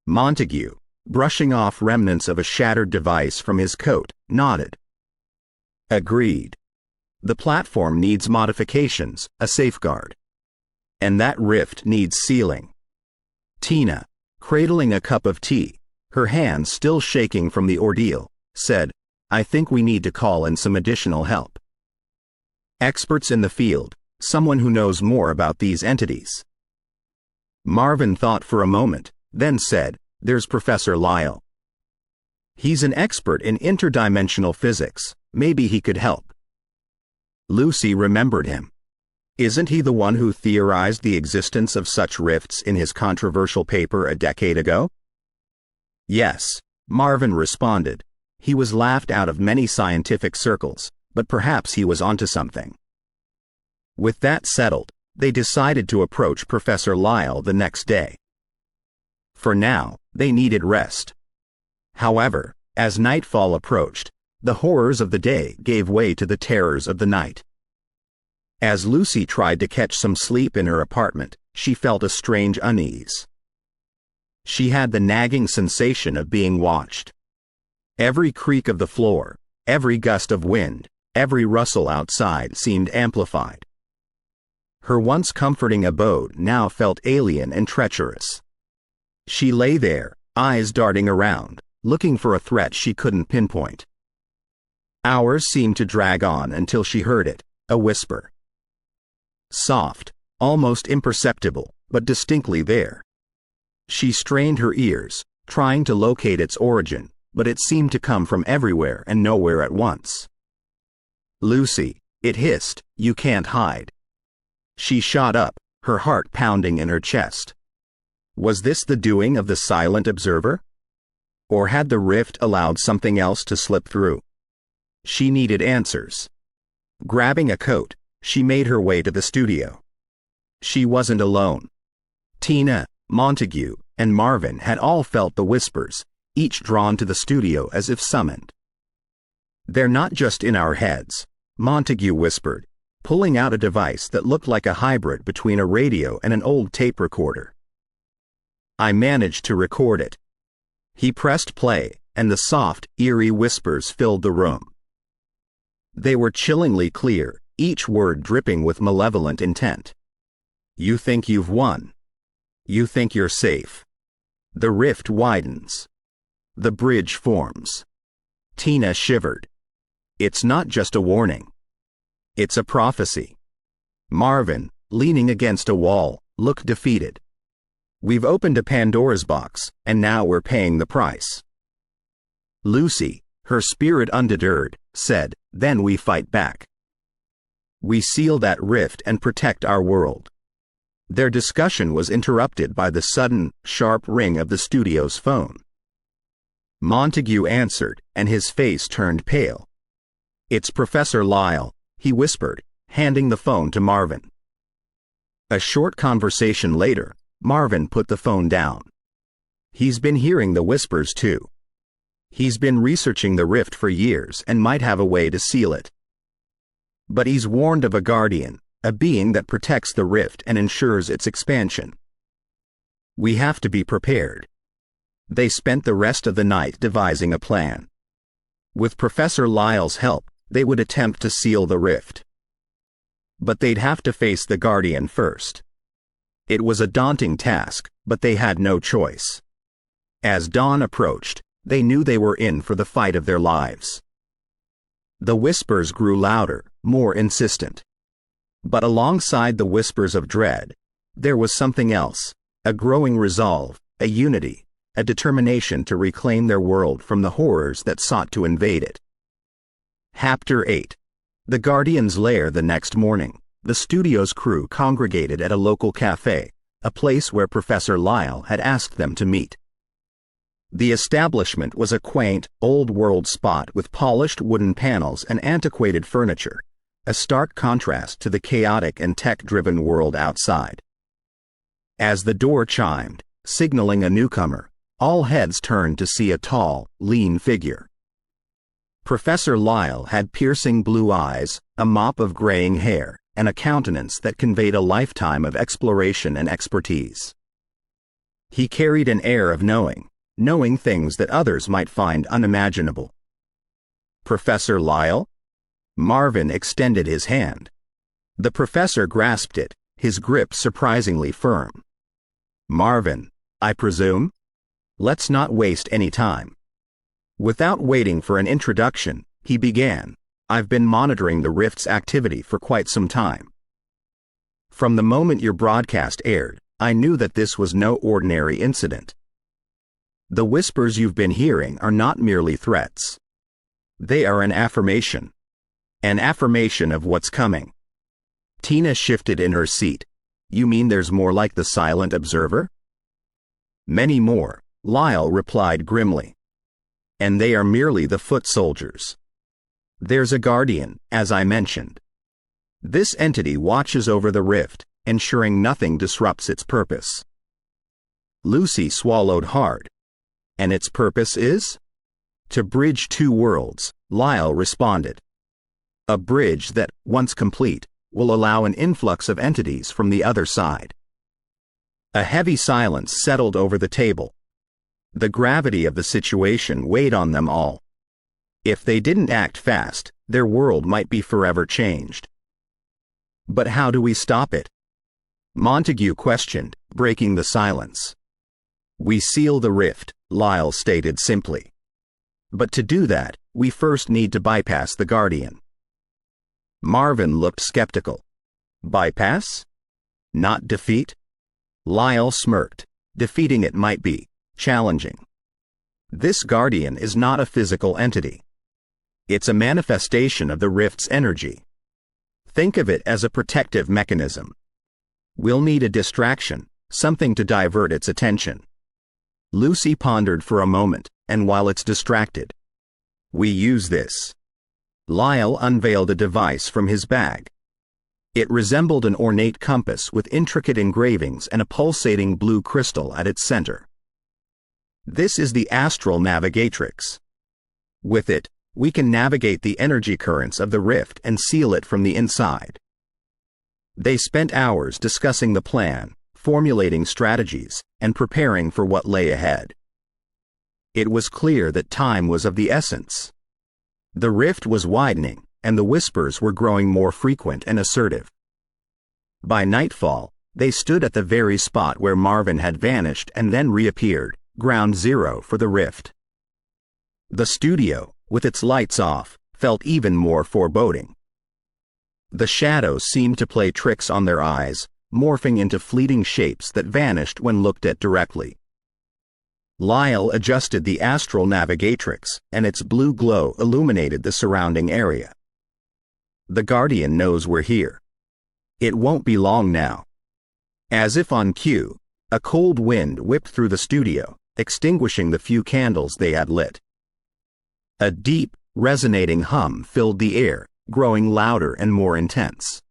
Montague, brushing off remnants of a shattered device from his coat, nodded. "Agreed. The platform needs modifications, a safeguard. And that rift needs sealing." Tina, cradling a cup of tea, her hands still shaking from the ordeal, said, "I think we need to call in some additional help. Experts in the field, someone who knows more about these entities." Marvin thought for a moment, then said, "There's Professor Lyle. He's an expert in interdimensional physics. Maybe he could help." Lucy remembered him. "Isn't he the one who theorized the existence of such rifts in his controversial paper a decade ago?" "Yes," Marvin responded. "He was laughed out of many scientific circles, but perhaps he was onto something." With that settled, they decided to approach Professor Lyle the next day. For now, they needed rest. However, as nightfall approached, the horrors of the day gave way to the terrors of the night. As Lucy tried to catch some sleep in her apartment, she felt a strange unease. She had the nagging sensation of being watched. Every creak of the floor, every gust of wind, every rustle outside seemed amplified. Her once comforting abode now felt alien and treacherous. She lay there, eyes darting around, looking for a threat she couldn't pinpoint. Hours seemed to drag on until she heard it, a whisper. Soft, almost imperceptible, but distinctly there. She strained her ears, trying to locate its origin, but it seemed to come from everywhere and nowhere at once. "Lucy," it hissed, "you can't hide." She shot up, her heart pounding in her chest. Was this the doing of the silent observer? Or had the rift allowed something else to slip through? She needed answers. Grabbing a coat, she made her way to the studio. She wasn't alone. Tina, Montague, and Marvin had all felt the whispers, each drawn to the studio as if summoned. "They're not just in our heads," Montague whispered, pulling out a device that looked like a hybrid between a radio and an old tape recorder. "I managed to record it." He pressed play, and the soft, eerie whispers filled the room. They were chillingly clear, each word dripping with malevolent intent. "You think you've won. You think you're safe. The rift widens. The bridge forms." Tina shivered. "It's not just a warning. It's a prophecy." Marvin, leaning against a wall, looked defeated. "We've opened a Pandora's box, and now we're paying the price." Lucy, her spirit undeterred, said, "Then we fight back. We seal that rift and protect our world." Their discussion was interrupted by the sudden, sharp ring of the studio's phone. Montague answered, and his face turned pale. "It's Professor Lyle," he whispered, handing the phone to Marvin. A short conversation later, Marvin put the phone down. He's been hearing the whispers too. He's been researching the rift for years and might have a way to seal it. But he's warned of a guardian, a being that protects the rift and ensures its expansion. We have to be prepared. They spent the rest of the night devising a plan. With Professor Lyle's help, they would attempt to seal the rift. But they'd have to face the guardian first. It was a daunting task, but they had no choice. As dawn approached, they knew they were in for the fight of their lives. The whispers grew louder, more insistent. But alongside the whispers of dread, there was something else, a growing resolve, a unity, a determination to reclaim their world from the horrors that sought to invade it. Chapter 8. The Guardian's Lair. The next morning, the studio's crew congregated at a local cafe, a place where Professor Lyle had asked them to meet. The establishment was a quaint, old-world spot with polished wooden panels and antiquated furniture, a stark contrast to the chaotic and tech-driven world outside. As the door chimed, signaling a newcomer, all heads turned to see a tall, lean figure. Professor Lyle had piercing blue eyes, a mop of graying hair, and a countenance that conveyed a lifetime of exploration and expertise. He carried an air of knowing things that others might find unimaginable. "Professor Lyle?" Marvin extended his hand. The professor grasped it, his grip surprisingly firm. "Marvin, I presume? Let's not waste any time." Without waiting for an introduction, he began, "I've been monitoring the Rift's activity for quite some time. From the moment your broadcast aired, I knew that this was no ordinary incident. The whispers you've been hearing are not merely threats. They are an affirmation. An affirmation of what's coming." Tina shifted in her seat. "You mean there's more like the silent observer?" "Many more," Lyle replied grimly. "And they are merely the foot soldiers. There's a guardian, as I mentioned. This entity watches over the rift, ensuring nothing disrupts its purpose." Lucy swallowed hard. "And its purpose is?" "To bridge two worlds," Lyle responded. "A bridge that, once complete, will allow an influx of entities from the other side." A heavy silence settled over the table. The gravity of the situation weighed on them all. If they didn't act fast, their world might be forever changed. "But how do we stop it?" Montague questioned, breaking the silence. "We seal the rift," Lyle stated simply. "But to do that, we first need to bypass the Guardian." Marvin looked skeptical. "Bypass? Not defeat?" Lyle smirked. "Defeating it might be challenging. This Guardian is not a physical entity. It's a manifestation of the rift's energy. Think of it as a protective mechanism. We'll need a distraction, something to divert its attention." Lucy pondered for a moment, "And while it's distracted, we use this." Lyle unveiled a device from his bag. It resembled an ornate compass with intricate engravings and a pulsating blue crystal at its center. "This is the astral navigatrix. With it, we can navigate the energy currents of the rift and seal it from the inside." They spent hours discussing the plan, formulating strategies, and preparing for what lay ahead. It was clear that time was of the essence. The rift was widening, and the whispers were growing more frequent and assertive. By nightfall, they stood at the very spot where Marvin had vanished and then reappeared, ground zero for the rift. The studio, with its lights off, felt even more foreboding. The shadows seemed to play tricks on their eyes, morphing into fleeting shapes that vanished when looked at directly. Lyle adjusted the astral navigatrix, and its blue glow illuminated the surrounding area. "The Guardian knows we're here. It won't be long now." As if on cue, a cold wind whipped through the studio, extinguishing the few candles they had lit. A deep, resonating hum filled the air, growing louder and more intense.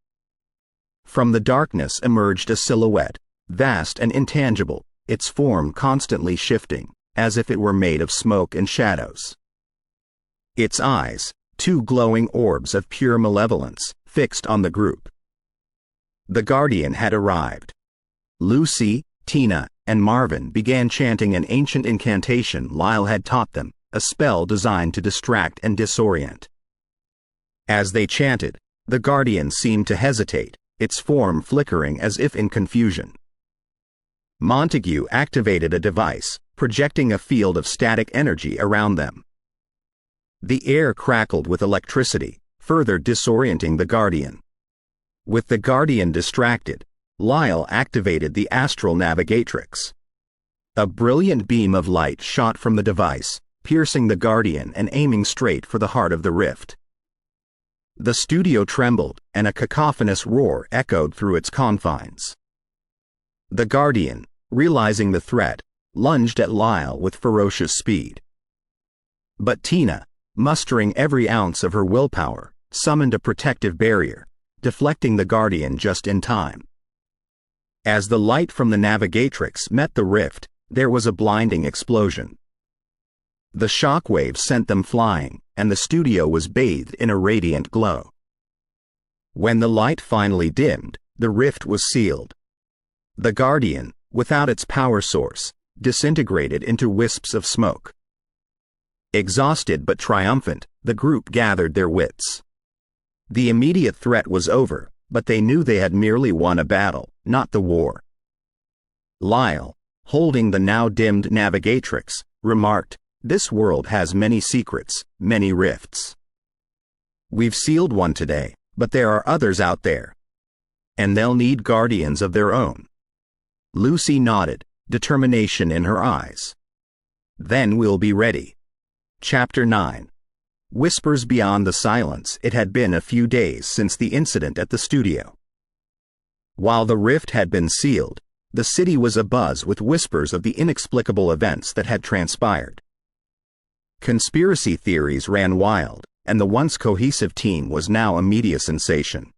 From the darkness emerged a silhouette, vast and intangible, its form constantly shifting, as if it were made of smoke and shadows. Its eyes, two glowing orbs of pure malevolence, fixed on the group. The Guardian had arrived. Lucy, Tina, and Marvin began chanting an ancient incantation Lyle had taught them, a spell designed to distract and disorient. As they chanted, the Guardian seemed to hesitate, its form flickering as if in confusion. Montague activated a device, projecting a field of static energy around them. The air crackled with electricity, further disorienting the Guardian. With the Guardian distracted, Lyle activated the astral navigatrix. A brilliant beam of light shot from the device, piercing the Guardian and aiming straight for the heart of the rift. The studio trembled, and a cacophonous roar echoed through its confines. The Guardian, realizing the threat, lunged at Lyle with ferocious speed. But Tina, mustering every ounce of her willpower, summoned a protective barrier, deflecting the Guardian just in time. As the light from the navigatrix met the rift, there was a blinding explosion. The shock waves sent them flying, and the studio was bathed in a radiant glow. When the light finally dimmed, the rift was sealed. The Guardian, without its power source, disintegrated into wisps of smoke. Exhausted but triumphant, the group gathered their wits. The immediate threat was over, but they knew they had merely won a battle, not the war. Lyle, holding the now dimmed navigatrix, remarked, "This world has many secrets, many rifts. We've sealed one today, but there are others out there. And they'll need guardians of their own." Lucy nodded, determination in her eyes. "Then we'll be ready." Chapter 9. Whispers beyond the silence. It had been a few days since the incident at the studio. While the rift had been sealed, the city was abuzz with whispers of the inexplicable events that had transpired. Conspiracy theories ran wild, and the once cohesive team was now a media sensation.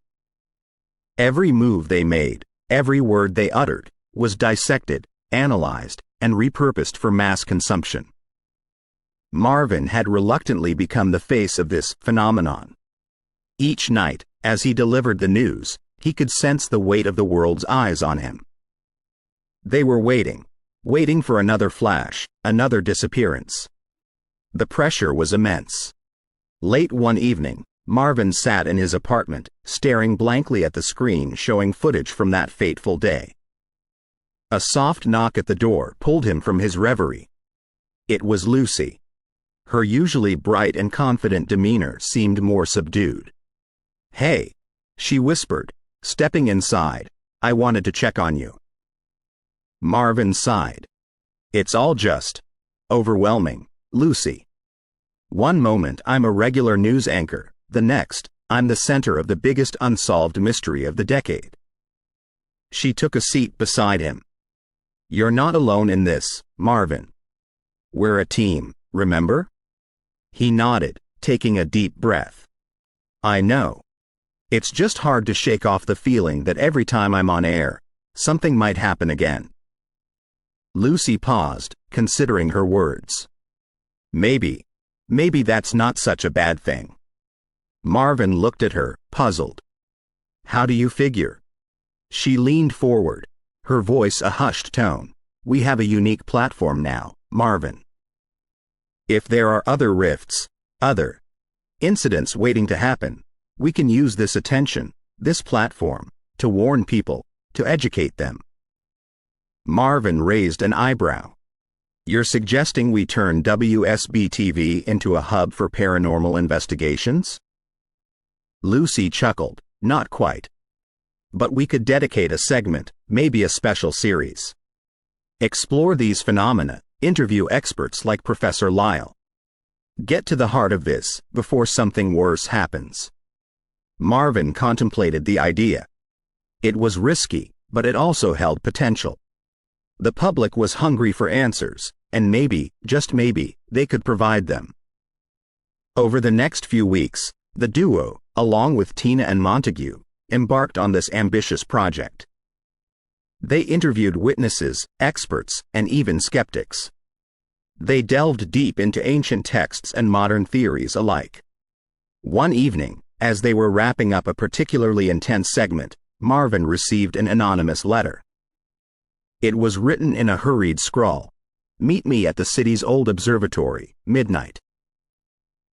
Every move they made, every word they uttered, was dissected, analyzed, and repurposed for mass consumption. Marvin had reluctantly become the face of this phenomenon. Each night, as he delivered the news, he could sense the weight of the world's eyes on him. They were waiting for another flash, another disappearance. The pressure was immense. Late one evening, Marvin sat in his apartment, staring blankly at the screen showing footage from that fateful day. A soft knock at the door pulled him from his reverie. It was Lucy. Her usually bright and confident demeanor seemed more subdued. "Hey," she whispered, stepping inside, "I wanted to check on you." Marvin sighed. "It's all just overwhelming, Lucy. One moment I'm a regular news anchor, the next, I'm the center of the biggest unsolved mystery of the decade." She took a seat beside him. "You're not alone in this, Marvin. We're a team, remember?" He nodded, taking a deep breath. "I know. It's just hard to shake off the feeling that every time I'm on air, something might happen again." Lucy paused, considering her words. Maybe that's not such a bad thing." Marvin looked at her, puzzled. "How do you figure?" She leaned forward, her voice a hushed tone. "We have a unique platform now, Marvin. If there are other rifts, other incidents waiting to happen, we can use this attention, this platform, to warn people, to educate them." Marvin raised an eyebrow. "You're suggesting we turn WSB-TV into a hub for paranormal investigations?" Lucy chuckled. "Not quite. But we could dedicate a segment, maybe a special series. Explore these phenomena, interview experts like Professor Lyle. Get to the heart of this before something worse happens." Marvin contemplated the idea. It was risky, but it also held potential. The public was hungry for answers, and maybe, just maybe, they could provide them. Over the next few weeks, the duo, along with Tina and Montague, embarked on this ambitious project. They interviewed witnesses, experts, and even skeptics. They delved deep into ancient texts and modern theories alike. One evening, as they were wrapping up a particularly intense segment, Marvin received an anonymous letter. It was written in a hurried scrawl. "Meet me at the city's old observatory, midnight.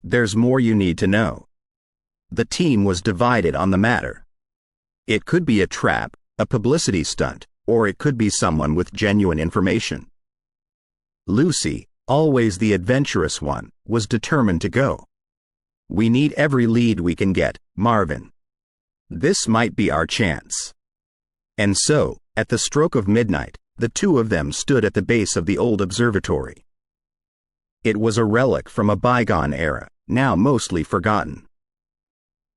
There's more you need to know." The team was divided on the matter. It could be a trap, a publicity stunt, or it could be someone with genuine information. Lucy, always the adventurous one, was determined to go. "We need every lead we can get, Marvin. This might be our chance." And so, at the stroke of midnight, the two of them stood at the base of the old observatory. It was a relic from a bygone era, now mostly forgotten.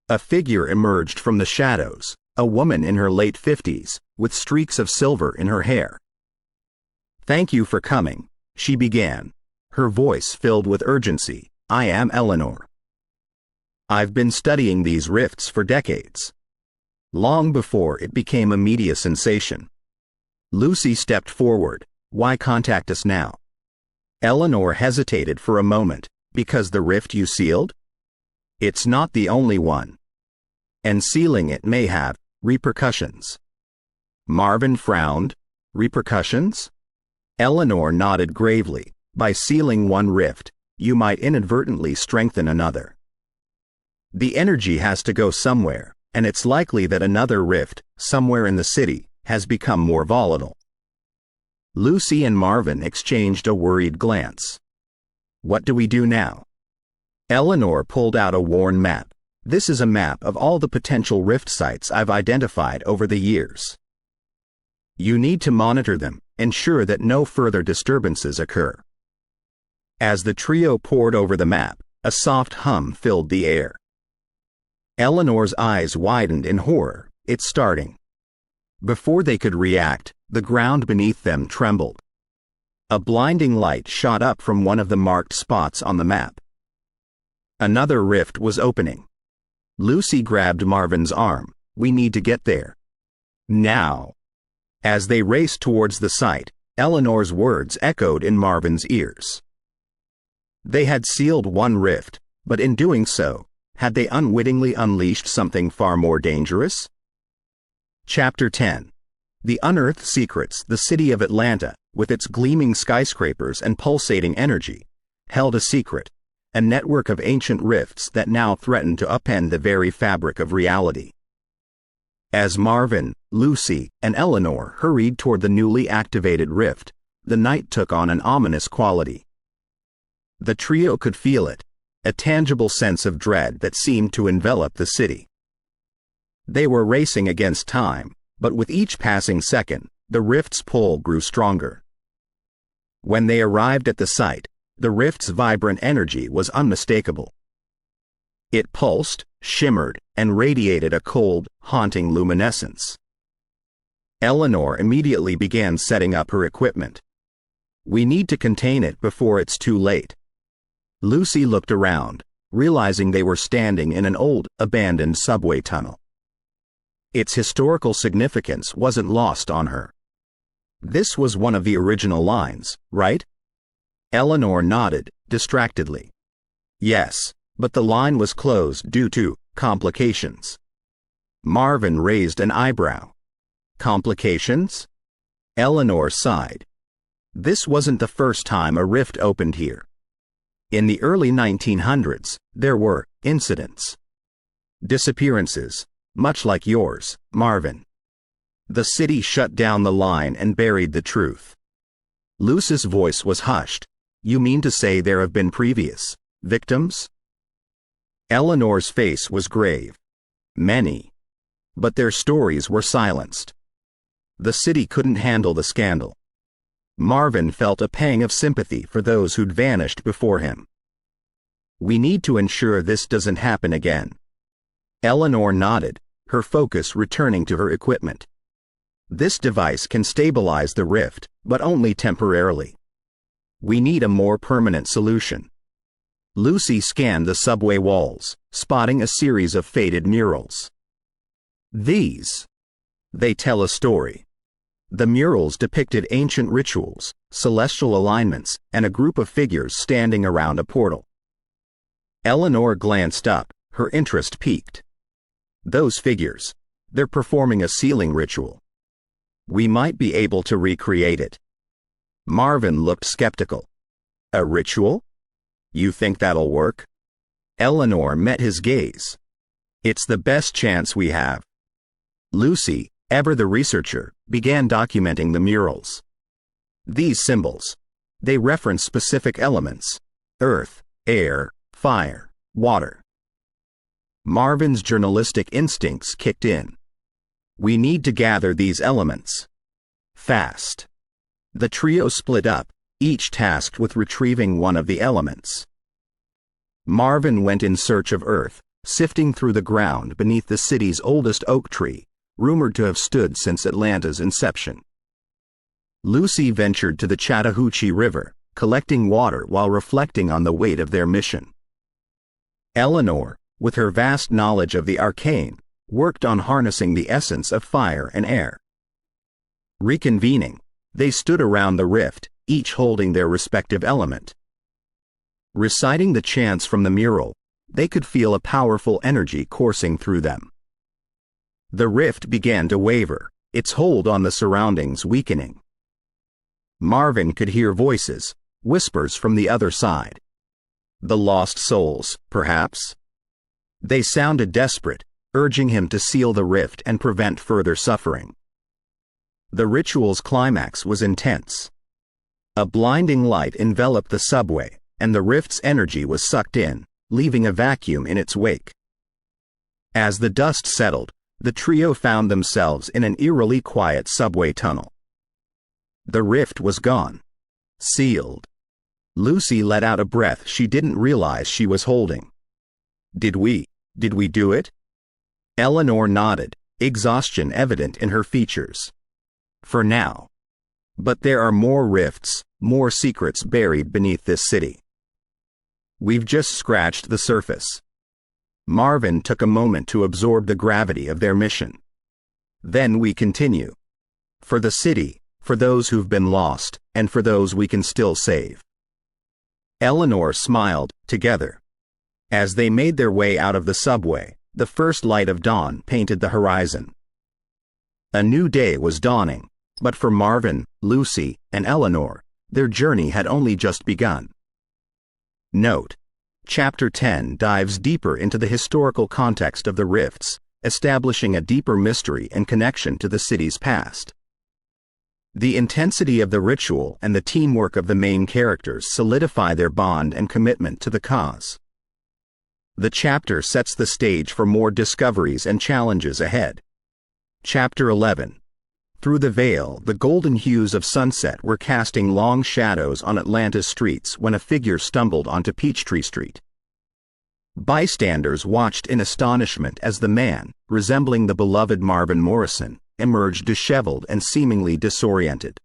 A figure emerged from the shadows, a woman in her late 50s, with streaks of silver in her hair. "Thank you for coming," she began, her voice filled with urgency. "I am Eleanor. I've been studying these rifts for decades. Long before it became a media sensation." Lucy stepped forward. "Why contact us now?" Eleanor hesitated for a moment. "Because the rift you sealed? It's not the only one. And sealing it may have repercussions." Marvin frowned. "Repercussions?" Eleanor nodded gravely. "By sealing one rift, you might inadvertently strengthen another. The energy has to go somewhere, and it's likely that another rift, somewhere in the city, has become more volatile." Lucy and Marvin exchanged a worried glance. "What do we do now?" Eleanor pulled out a worn map. "This is a map of all the potential rift sites I've identified over the years. You need to monitor them, ensure that no further disturbances occur." As the trio pored over the map, a soft hum filled the air. Eleanor's eyes widened in horror. "It's starting." Before they could react, the ground beneath them trembled. A blinding light shot up from one of the marked spots on the map. Another rift was opening. Lucy grabbed Marvin's arm. "We need to get there. Now." As they raced towards the site, Eleanor's words echoed in Marvin's ears. They had sealed one rift, but in doing so, had they unwittingly unleashed something far more dangerous? Chapter 10. The Unearthed Secrets. The city of Atlanta, with its gleaming skyscrapers and pulsating energy, held a secret, a network of ancient rifts that now threatened to upend the very fabric of reality. As Marvin, Lucy, and Eleanor hurried toward the newly activated rift, the night took on an ominous quality. The trio could feel it, a tangible sense of dread that seemed to envelop the city. They were racing against time, but with each passing second, the rift's pull grew stronger. When they arrived at the site, the rift's vibrant energy was unmistakable. It pulsed, shimmered, and radiated a cold, haunting luminescence. Eleanor immediately began setting up her equipment. "We need to contain it before it's too late." Lucy looked around, realizing they were standing in an old, abandoned subway tunnel. Its historical significance wasn't lost on her. This was one of the original lines, right? Eleanor nodded, distractedly. "Yes, but the line was closed due to complications." Marvin raised an eyebrow. "Complications?" Eleanor sighed. This wasn't the first time a rift opened here. In the early 1900s, there were incidents. Disappearances, much like yours, Marvin. The city shut down the line and buried the truth. Lucy's voice was hushed. "You mean to say there have been previous victims?" Eleanor's face was grave. "Many. But their stories were silenced. The city couldn't handle the scandal." Marvin felt a pang of sympathy for those who'd vanished before him. "We need to ensure this doesn't happen again." Eleanor nodded, her focus returning to her equipment. "This device can stabilize the rift, but only temporarily. We need a more permanent solution." Lucy scanned the subway walls, spotting a series of faded murals. They tell a story. The murals depicted ancient rituals, celestial alignments, and a group of figures standing around a portal. Eleanor glanced up, her interest piqued. Those figures, they're performing a sealing ritual. We might be able to recreate it. Marvin looked skeptical. A ritual? You think that'll work? Eleanor met his gaze. It's the best chance we have. Lucy, ever the researcher, began documenting the murals. These symbols, they reference specific elements: earth, air, fire, water. Marvin's journalistic instincts kicked in. We need to gather these elements. Fast. The trio split up, each tasked with retrieving one of the elements. Marvin went in search of earth, sifting through the ground beneath the city's oldest oak tree, rumored to have stood since Atlanta's inception. Lucy ventured to the Chattahoochee River, collecting water while reflecting on the weight of their mission. Eleanor, with her vast knowledge of the arcane, worked on harnessing the essence of fire and air. Reconvening, they stood around the rift, each holding their respective element. Reciting the chants from the mural, they could feel a powerful energy coursing through them. The rift began to waver, its hold on the surroundings weakening. Marvin could hear voices, whispers from the other side. The lost souls, perhaps? They sounded desperate, urging him to seal the rift and prevent further suffering. The ritual's climax was intense. A blinding light enveloped the subway, and the rift's energy was sucked in, leaving a vacuum in its wake. As the dust settled, the trio found themselves in an eerily quiet subway tunnel. The rift was gone. Sealed. Lucy let out a breath she didn't realize she was holding. Did we do it? Eleanor nodded, exhaustion evident in her features. For now. But there are more rifts, more secrets buried beneath this city. We've just scratched the surface. Marvin took a moment to absorb the gravity of their mission. Then we continue. For the city, for those who've been lost, and for those we can still save. Eleanor smiled, together. As they made their way out of the subway, the first light of dawn painted the horizon. A new day was dawning, but for Marvin, Lucy, and Eleanor, their journey had only just begun. Note: Chapter 10 dives deeper into the historical context of the rifts, establishing a deeper mystery and connection to the city's past. The intensity of the ritual and the teamwork of the main characters solidify their bond and commitment to the cause. The chapter sets the stage for more discoveries and challenges ahead. Chapter 11. Through the veil, the golden hues of sunset were casting long shadows on Atlanta's streets when a figure stumbled onto Peachtree Street. Bystanders watched in astonishment as the man, resembling the beloved Marvin Morrison, emerged disheveled and seemingly disoriented.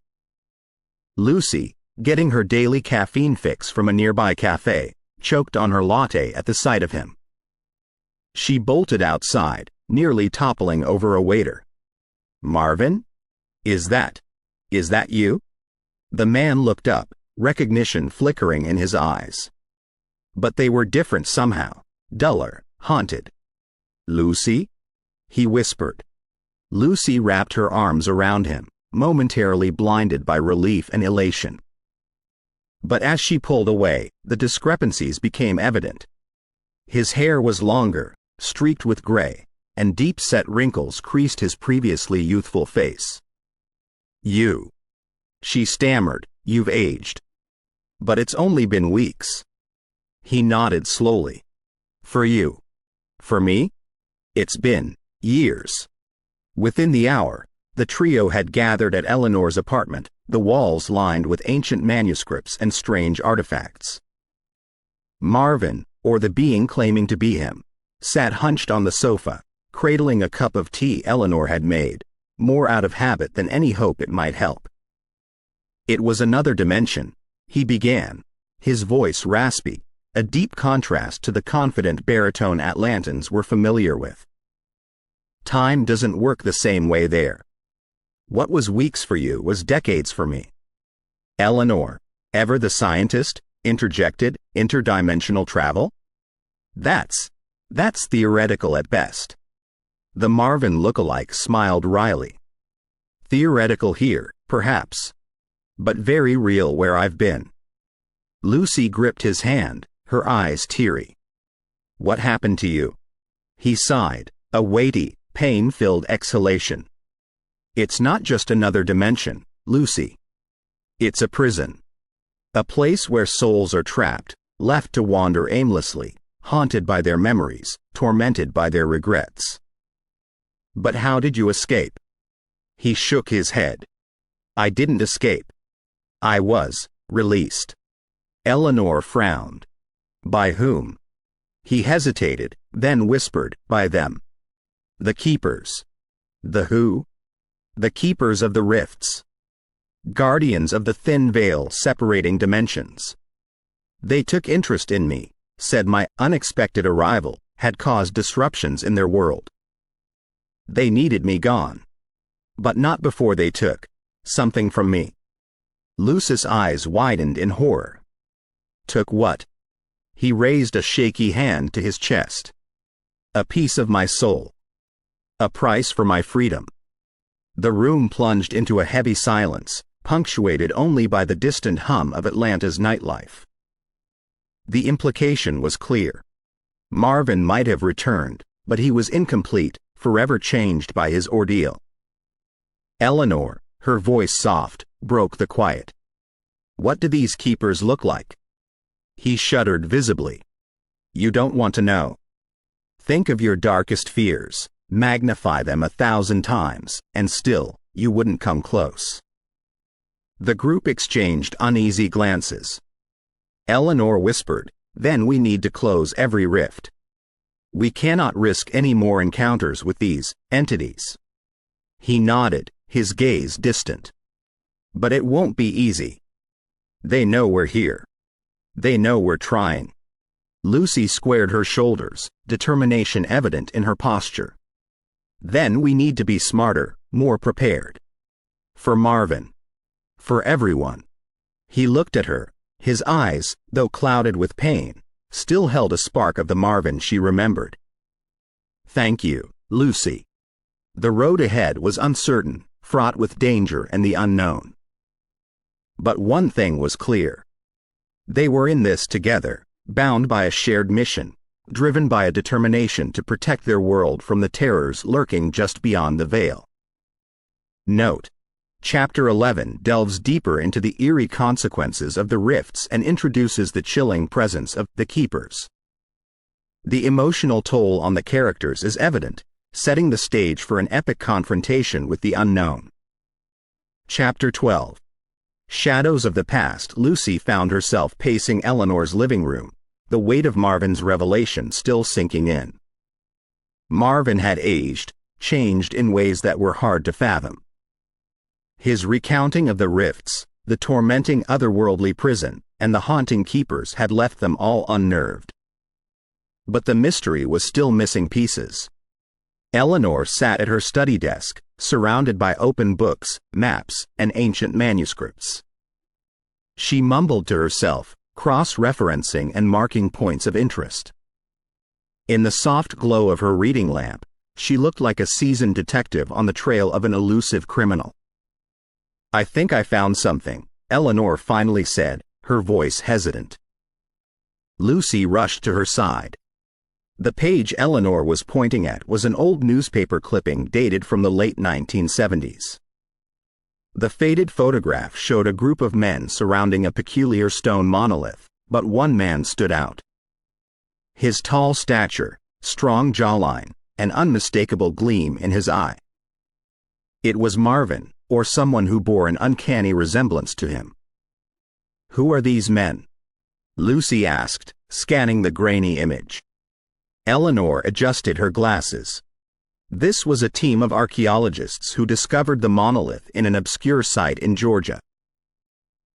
Lucy, getting her daily caffeine fix from a nearby cafe, choked on her latte at the sight of him. She bolted outside, nearly toppling over a waiter. "Marvin? Is that you?" The man looked up, recognition flickering in his eyes. But they were different somehow, duller, haunted. "Lucy?" he whispered. Lucy wrapped her arms around him, momentarily blinded by relief and elation. But as she pulled away, the discrepancies became evident. His hair was longer, streaked with gray, and deep-set wrinkles creased his previously youthful face. "You," she stammered, "you've aged. But it's only been weeks." He nodded slowly. "For you. For me? It's been years." Within the hour, the trio had gathered at Eleanor's apartment, the walls lined with ancient manuscripts and strange artifacts. Marvin, or the being claiming to be him, sat hunched on the sofa, cradling a cup of tea Eleanor had made, more out of habit than any hope it might help. "It was another dimension," he began, his voice raspy, a deep contrast to the confident baritone Atlantans we're familiar with. Time doesn't work the same way there. What was weeks for you was decades for me. Eleanor, ever the scientist, interjected interdimensional travel? That's theoretical at best. The Marvin lookalike smiled wryly. Theoretical here, perhaps, but very real where I've been. Lucy gripped his hand, her eyes teary. What happened to you? He sighed, a weighty, pain-filled exhalation. It's not just another dimension, Lucy. It's a prison. A place where souls are trapped, left to wander aimlessly, haunted by their memories, tormented by their regrets. But how did you escape? He shook his head. I didn't escape. I was released. Eleanor frowned. By whom? He hesitated, then whispered, by them. The Keepers. The who? The Keepers of the Rifts. Guardians of the thin veil separating dimensions. They took interest in me, said my unexpected arrival had caused disruptions in their world. They needed me gone. But not before they took something from me. Lucy's eyes widened in horror. Took what? He raised a shaky hand to his chest. A piece of my soul. A price for my freedom. The room plunged into a heavy silence, punctuated only by the distant hum of Atlanta's nightlife. The implication was clear. Marvin might have returned, but he was incomplete, forever changed by his ordeal. Eleanor, her voice soft, broke the quiet. What do these keepers look like? He shuddered visibly. You don't want to know. Think of your darkest fears, magnify them 1,000 times, and still, you wouldn't come close. The group exchanged uneasy glances. Eleanor whispered, then we need to close every rift. We cannot risk any more encounters with these entities. He nodded, his gaze distant. But it won't be easy. They know we're here. They know we're trying. Lucy squared her shoulders, determination evident in her posture. Then we need to be smarter, more prepared. For Marvin. For everyone. He looked at her. His eyes, though clouded with pain, still held a spark of the Marvin she remembered. Thank you, Lucy. The road ahead was uncertain, fraught with danger and the unknown. But one thing was clear. They were in this together, bound by a shared mission, driven by a determination to protect their world from the terrors lurking just beyond the veil. Note: Chapter 11 delves deeper into the eerie consequences of the rifts and introduces the chilling presence of the Keepers. The emotional toll on the characters is evident, setting the stage for an epic confrontation with the unknown. Chapter 12. Shadows of the Past. Lucy found herself pacing Eleanor's living room, the weight of Marvin's revelation still sinking in. Marvin had aged, changed in ways that were hard to fathom. His recounting of the rifts, the tormenting otherworldly prison, and the haunting keepers had left them all unnerved. But the mystery was still missing pieces. Eleanor sat at her study desk, surrounded by open books, maps, and ancient manuscripts. She mumbled to herself, cross-referencing and marking points of interest. In the soft glow of her reading lamp, she looked like a seasoned detective on the trail of an elusive criminal. I think I found something, Eleanor finally said, her voice hesitant. Lucy rushed to her side. The page Eleanor was pointing at was an old newspaper clipping dated from the late 1970s. The faded photograph showed a group of men surrounding a peculiar stone monolith, but one man stood out. His tall stature, strong jawline, an unmistakable gleam in his eye. It was Marvin, or someone who bore an uncanny resemblance to him. Who are these men? Lucy asked, scanning the grainy image. Eleanor adjusted her glasses. This was a team of archaeologists who discovered the monolith in an obscure site in Georgia.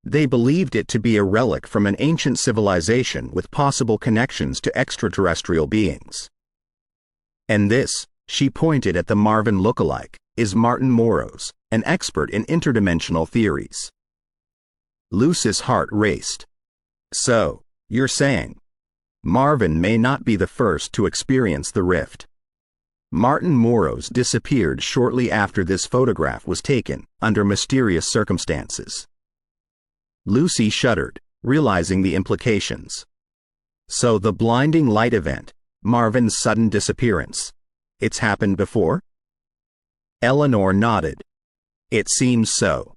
They believed it to be a relic from an ancient civilization with possible connections to extraterrestrial beings. And this, she pointed at the Marvin lookalike, is Marvin Morrison, an expert in interdimensional theories. Lucy's heart raced. So, you're saying Marvin may not be the first to experience the rift. Marvin Morrison disappeared shortly after this photograph was taken, under mysterious circumstances. Lucy shuddered, realizing the implications. So the blinding light event, Marvin's sudden disappearance, it's happened before? Eleanor nodded. It seems so.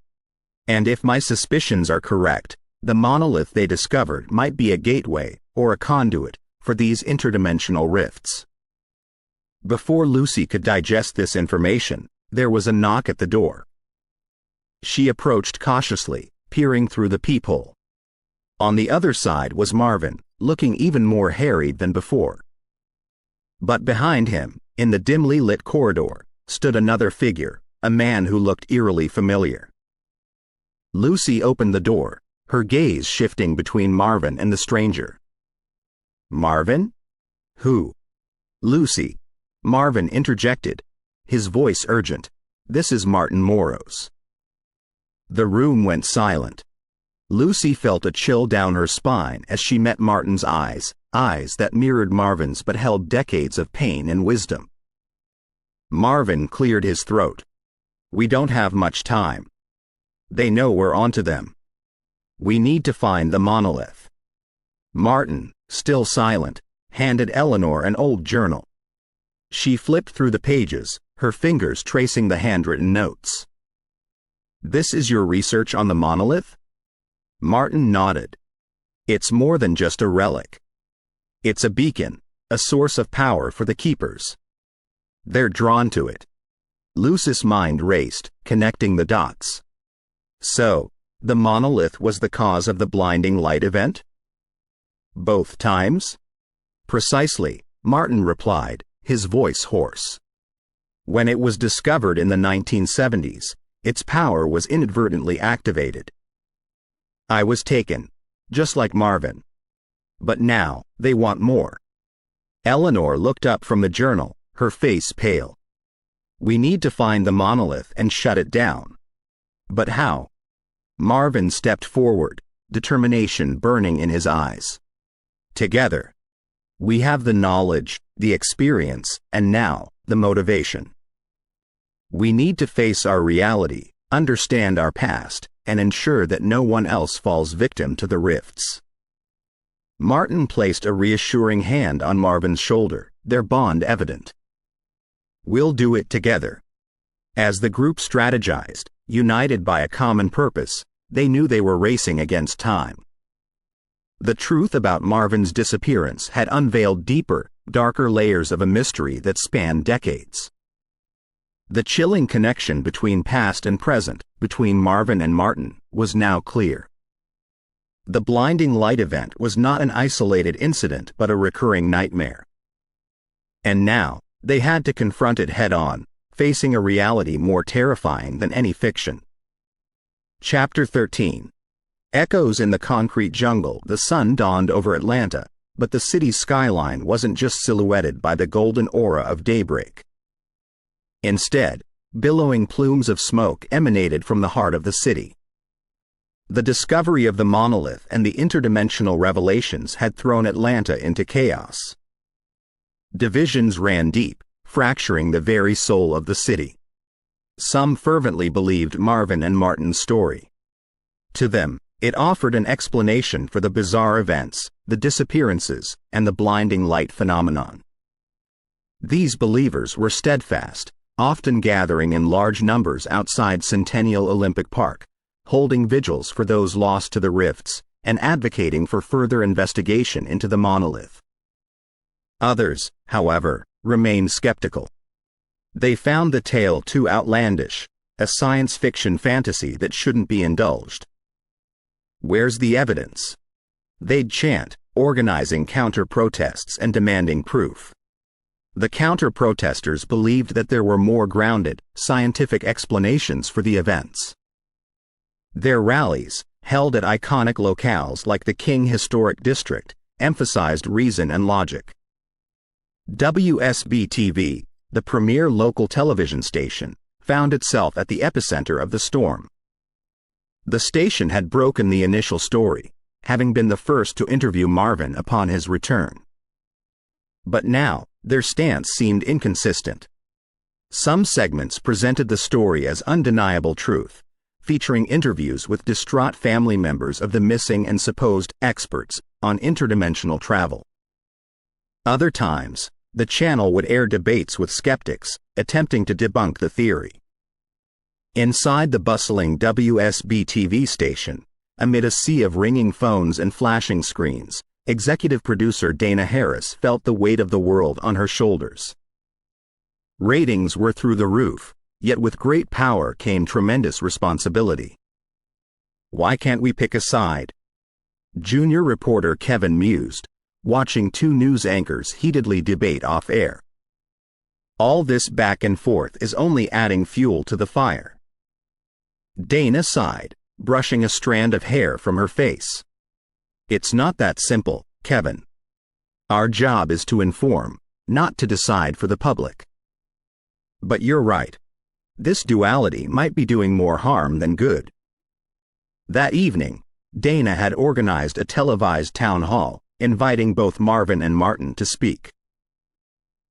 And if my suspicions are correct, the monolith they discovered might be a gateway, or a conduit, for these interdimensional rifts. Before Lucy could digest this information, there was a knock at the door. She approached cautiously, peering through the peephole. On the other side was Marvin, looking even more harried than before. But behind him, in the dimly lit corridor, stood another figure, a man who looked eerily familiar. Lucy opened the door, her gaze shifting between Marvin and the stranger. Marvin? Who? Lucy. Marvin interjected, his voice urgent. This is Marvin Morrison. The room went silent. Lucy felt a chill down her spine as she met Marvin's eyes that mirrored Marvin's but held decades of pain and wisdom. Marvin cleared his throat. We don't have much time. They know we're onto them. We need to find the monolith. Marvin, still silent, handed Eleanor an old journal. She flipped through the pages, her fingers tracing the handwritten notes. This is your research on the monolith? Marvin nodded. It's more than just a relic. It's a beacon, a source of power for the keepers. They're drawn to it. Lucy's mind raced, connecting the dots. So, the monolith was the cause of the blinding light event? Both times? Precisely, Marvin replied, his voice hoarse. When it was discovered in the 1970s, its power was inadvertently activated. I was taken, just like Marvin. But now, they want more. Eleanor looked up from the journal, her face pale. We need to find the monolith and shut it down. But how? Marvin stepped forward, determination burning in his eyes. Together. We have the knowledge, the experience, and now, the motivation. We need to face our reality, understand our past, and ensure that no one else falls victim to the rifts. Marvin placed a reassuring hand on Marvin's shoulder, their bond evident. We'll do it together. As the group strategized, united by a common purpose, they knew they were racing against time. The truth about Marvin's disappearance had unveiled deeper, darker layers of a mystery that spanned decades. The chilling connection between past and present, between Marvin and Marvin, was now clear. The blinding light event was not an isolated incident but a recurring nightmare. And now, they had to confront it head-on, facing a reality more terrifying than any fiction. Chapter 13. Echoes in the concrete jungle. The sun dawned over Atlanta, but the city's skyline wasn't just silhouetted by the golden aura of daybreak. Instead, billowing plumes of smoke emanated from the heart of the city. The discovery of the monolith and the interdimensional revelations had thrown Atlanta into chaos. Divisions ran deep, fracturing the very soul of the city. Some fervently believed Marvin and Marvin's story. To them, it offered an explanation for the bizarre events, the disappearances, and the blinding light phenomenon. These believers were steadfast, often gathering in large numbers outside Centennial Olympic Park, holding vigils for those lost to the rifts, and advocating for further investigation into the monolith. Others, however, remained skeptical. They found the tale too outlandish, a science fiction fantasy that shouldn't be indulged. Where's the evidence? They'd chant, organizing counter-protests and demanding proof. The counter-protesters believed that there were more grounded, scientific explanations for the events. Their rallies, held at iconic locales like the King Historic District, emphasized reason and logic. WSB-TV, the premier local television station, found itself at the epicenter of the storm. The station had broken the initial story, having been the first to interview Marvin upon his return. But now, their stance seemed inconsistent. Some segments presented the story as undeniable truth, featuring interviews with distraught family members of the missing and supposed experts on interdimensional travel. Other times, the channel would air debates with skeptics, attempting to debunk the theory. Inside the bustling WSB-TV station, amid a sea of ringing phones and flashing screens, executive producer Dana Harris felt the weight of the world on her shoulders. Ratings were through the roof, yet with great power came tremendous responsibility. Why can't we pick a side? Junior reporter Kevin mused, watching two news anchors heatedly debate off-air. All this back and forth is only adding fuel to the fire. Dana sighed, brushing a strand of hair from her face. It's not that simple, Kevin. Our job is to inform, not to decide for the public. But you're right. This duality might be doing more harm than good. That evening, Dana had organized a televised town hall, inviting both Marvin and Martin to speak.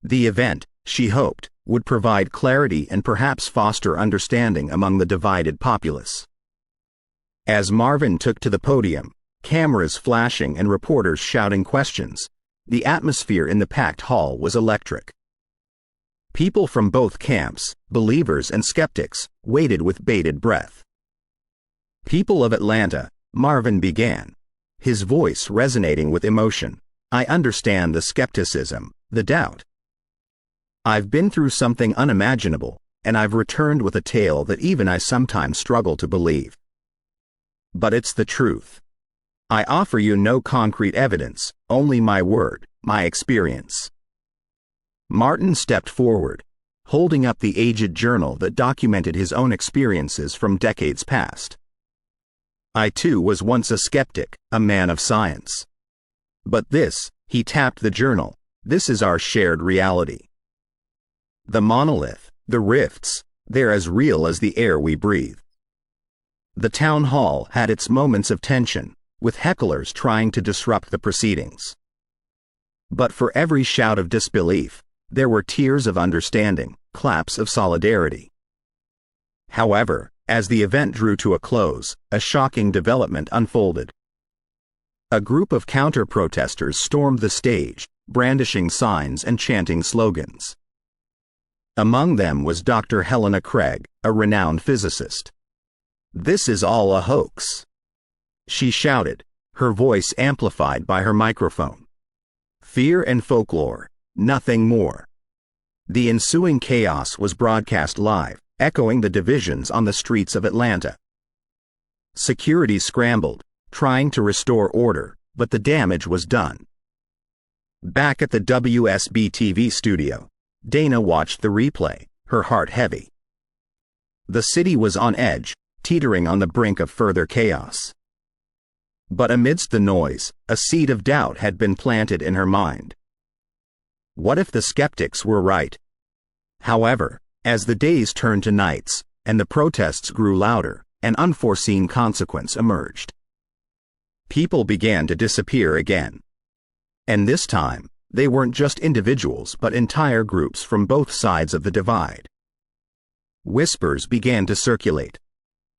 The event, she hoped, would provide clarity and perhaps foster understanding among the divided populace. As Marvin took to the podium, cameras flashing and reporters shouting questions, the atmosphere in the packed hall was electric. People from both camps, believers and skeptics, waited with bated breath. People of Atlanta, Marvin began, his voice resonating with emotion. I understand the skepticism, the doubt. I've been through something unimaginable, and I've returned with a tale that even I sometimes struggle to believe. But it's the truth. I offer you no concrete evidence, only my word, my experience. Martin stepped forward, holding up the aged journal that documented his own experiences from decades past. I too was once a skeptic, a man of science. But this, he tapped the journal, this is our shared reality. The monolith, the rifts, they're as real as the air we breathe. The town hall had its moments of tension, with hecklers trying to disrupt the proceedings. But for every shout of disbelief, there were tears of understanding, claps of solidarity. However, as the event drew to a close, a shocking development unfolded. A group of counter-protesters stormed the stage, brandishing signs and chanting slogans. Among them was Dr. Helena Craig, a renowned physicist. "This is all a hoax," she shouted, her voice amplified by her microphone. Fear and folklore, nothing more. The ensuing chaos was broadcast live, echoing the divisions on the streets of Atlanta. Security scrambled, trying to restore order, but the damage was done. Back at the WSB-TV studio, Dana watched the replay, her heart heavy. The city was on edge, teetering on the brink of further chaos. But amidst the noise, a seed of doubt had been planted in her mind. What if the skeptics were right? However, as the days turned to nights, and the protests grew louder, an unforeseen consequence emerged. People began to disappear again. And this time, they weren't just individuals but entire groups from both sides of the divide. Whispers began to circulate.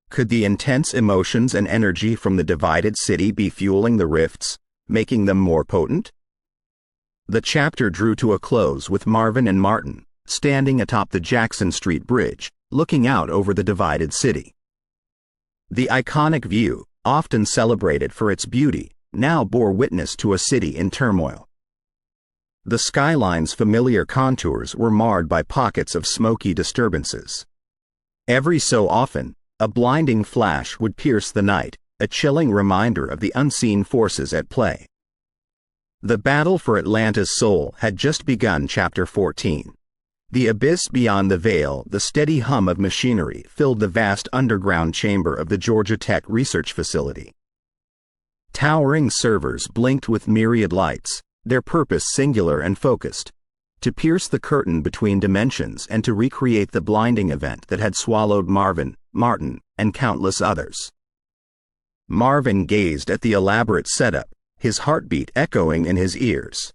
Could the intense emotions and energy from the divided city be fueling the rifts, making them more potent? The chapter drew to a close with Marvin and Martin standing atop the Jackson Street Bridge, looking out over the divided city. The iconic view, often celebrated for its beauty, now bore witness to a city in turmoil. The skyline's familiar contours were marred by pockets of smoky disturbances. Every so often, a blinding flash would pierce the night, a chilling reminder of the unseen forces at play. The battle for Atlanta's soul had just begun. Chapter 14. The abyss beyond the veil, the steady hum of machinery, filled the vast underground chamber of the Georgia Tech Research Facility. Towering servers blinked with myriad lights, their purpose singular and focused: to pierce the curtain between dimensions and to recreate the blinding event that had swallowed Marvin, Martin, and countless others. Marvin gazed at the elaborate setup, his heartbeat echoing in his ears.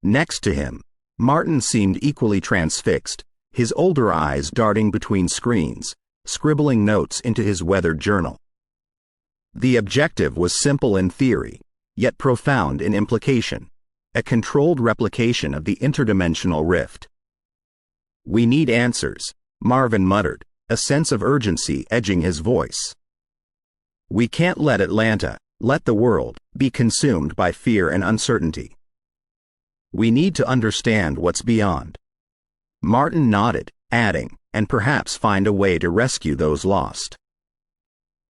Next to him, Martin seemed equally transfixed, his older eyes darting between screens, scribbling notes into his weathered journal. The objective was simple in theory, yet profound in implication: a controlled replication of the interdimensional rift. "We need answers," Marvin muttered, a sense of urgency edging his voice. "We can't let the world, be consumed by fear and uncertainty. We need to understand what's beyond." Martin nodded, adding, "and perhaps find a way to rescue those lost."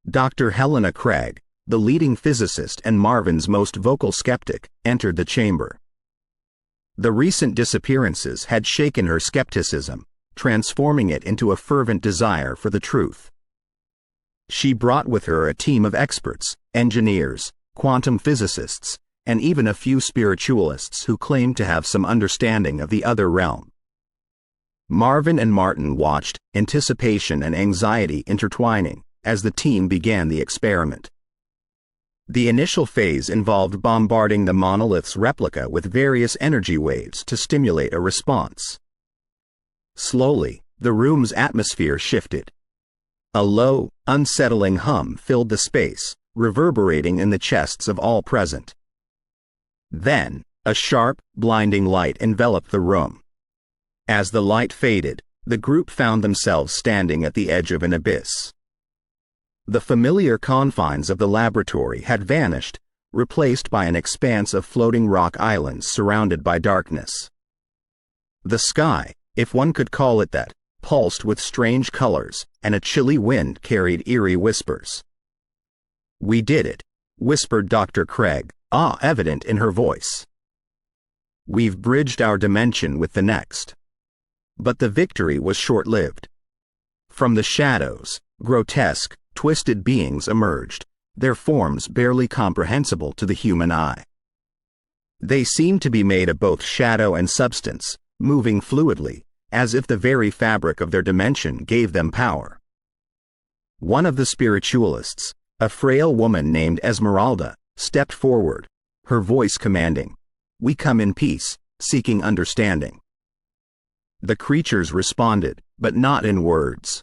Dr. Helena Craig, the leading physicist and Marvin's most vocal skeptic, entered the chamber. The recent disappearances had shaken her skepticism, transforming it into a fervent desire for the truth. She brought with her a team of experts, engineers, quantum physicists, and even a few spiritualists who claimed to have some understanding of the other realm. Marvin and Martin watched, anticipation and anxiety intertwining, as the team began the experiment. The initial phase involved bombarding the monolith's replica with various energy waves to stimulate a response. Slowly, the room's atmosphere shifted. A low, unsettling hum filled the space, reverberating in the chests of all present. Then, a sharp, blinding light enveloped the room. As the light faded, the group found themselves standing at the edge of an abyss. The familiar confines of the laboratory had vanished, replaced by an expanse of floating rock islands surrounded by darkness. The sky, if one could call it that, pulsed with strange colors, and a chilly wind carried eerie whispers. "We did it," whispered Dr. Craig, awe evident in her voice. "We've bridged our dimension with the next." But the victory was short-lived. From the shadows, grotesque, twisted beings emerged, their forms barely comprehensible to the human eye. They seemed to be made of both shadow and substance, moving fluidly, as if the very fabric of their dimension gave them power. One of the spiritualists, a frail woman named Esmeralda, stepped forward, her voice commanding, "We come in peace, seeking understanding." The creatures responded, but not in words.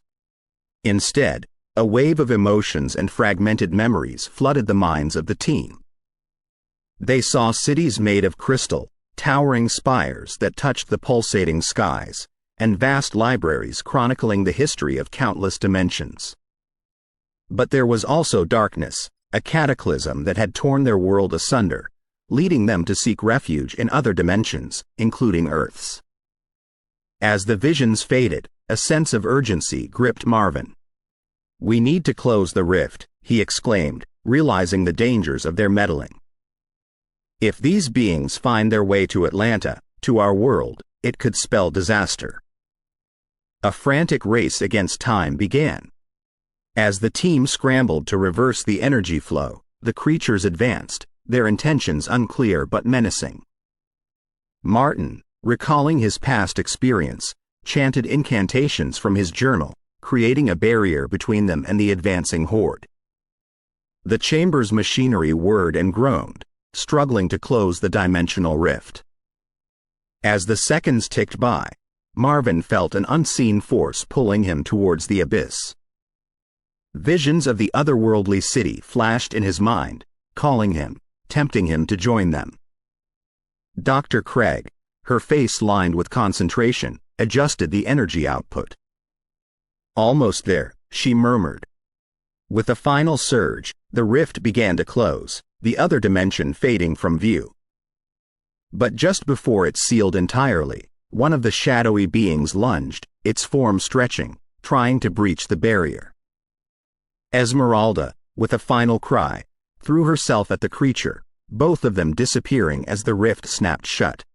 Instead, a wave of emotions and fragmented memories flooded the minds of the team. They saw cities made of crystal, towering spires that touched the pulsating skies, and vast libraries chronicling the history of countless dimensions. But there was also darkness, a cataclysm that had torn their world asunder, leading them to seek refuge in other dimensions, including Earth's. As the visions faded, a sense of urgency gripped Marvin. "We need to close the rift," he exclaimed, realizing the dangers of their meddling. "If these beings find their way to Atlanta, to our world, it could spell disaster." A frantic race against time began. As the team scrambled to reverse the energy flow, the creatures advanced, their intentions unclear but menacing. Martin, recalling his past experience, chanted incantations from his journal, creating a barrier between them and the advancing horde. The chamber's machinery whirred and groaned, struggling to close the dimensional rift. As the seconds ticked by, Marvin felt an unseen force pulling him towards the abyss. Visions of the otherworldly city flashed in his mind, calling him, tempting him to join them. Dr. Craig, her face lined with concentration, adjusted the energy output. "Almost there," she murmured. With a final surge, the rift began to close, the other dimension fading from view. But just before it sealed entirely, one of the shadowy beings lunged, its form stretching, trying to breach the barrier. Esmeralda, with a final cry, threw herself at the creature, both of them disappearing as the rift snapped shut.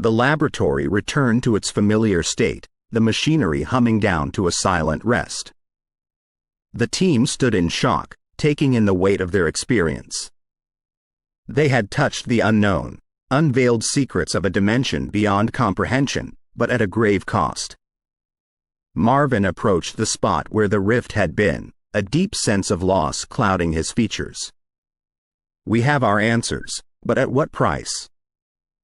The laboratory returned to its familiar state, the machinery humming down to a silent rest. The team stood in shock, taking in the weight of their experience. They had touched the unknown, unveiled secrets of a dimension beyond comprehension, but at a grave cost. Marvin approached the spot where the rift had been, a deep sense of loss clouding his features. "We have our answers, but at what price?"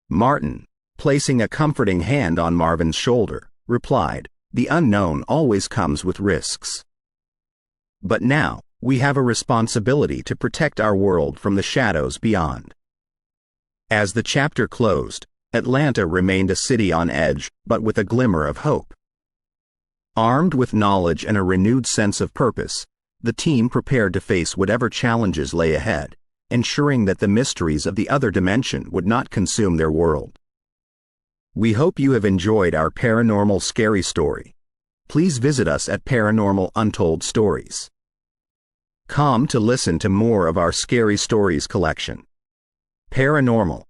Martin, placing a comforting hand on Marvin's shoulder, replied, "The unknown always comes with risks. But now, we have a responsibility to protect our world from the shadows beyond." As the chapter closed, Atlanta remained a city on edge, but with a glimmer of hope. Armed with knowledge and a renewed sense of purpose, the team prepared to face whatever challenges lay ahead, ensuring that the mysteries of the other dimension would not consume their world. We hope you have enjoyed our paranormal scary story. Please visit us at Paranormal Untold Stories. Come to listen to more of our scary stories collection. Paranormal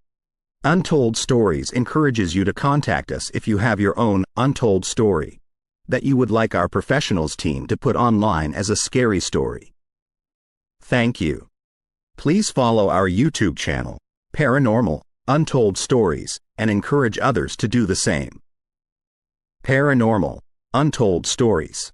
Untold Stories encourages you to contact us if you have your own untold story that you would like our professionals team to put online as a scary story. Thank you. Please follow our YouTube channel, Paranormal Untold Stories, and encourage others to do the same. Paranormal Untold Stories.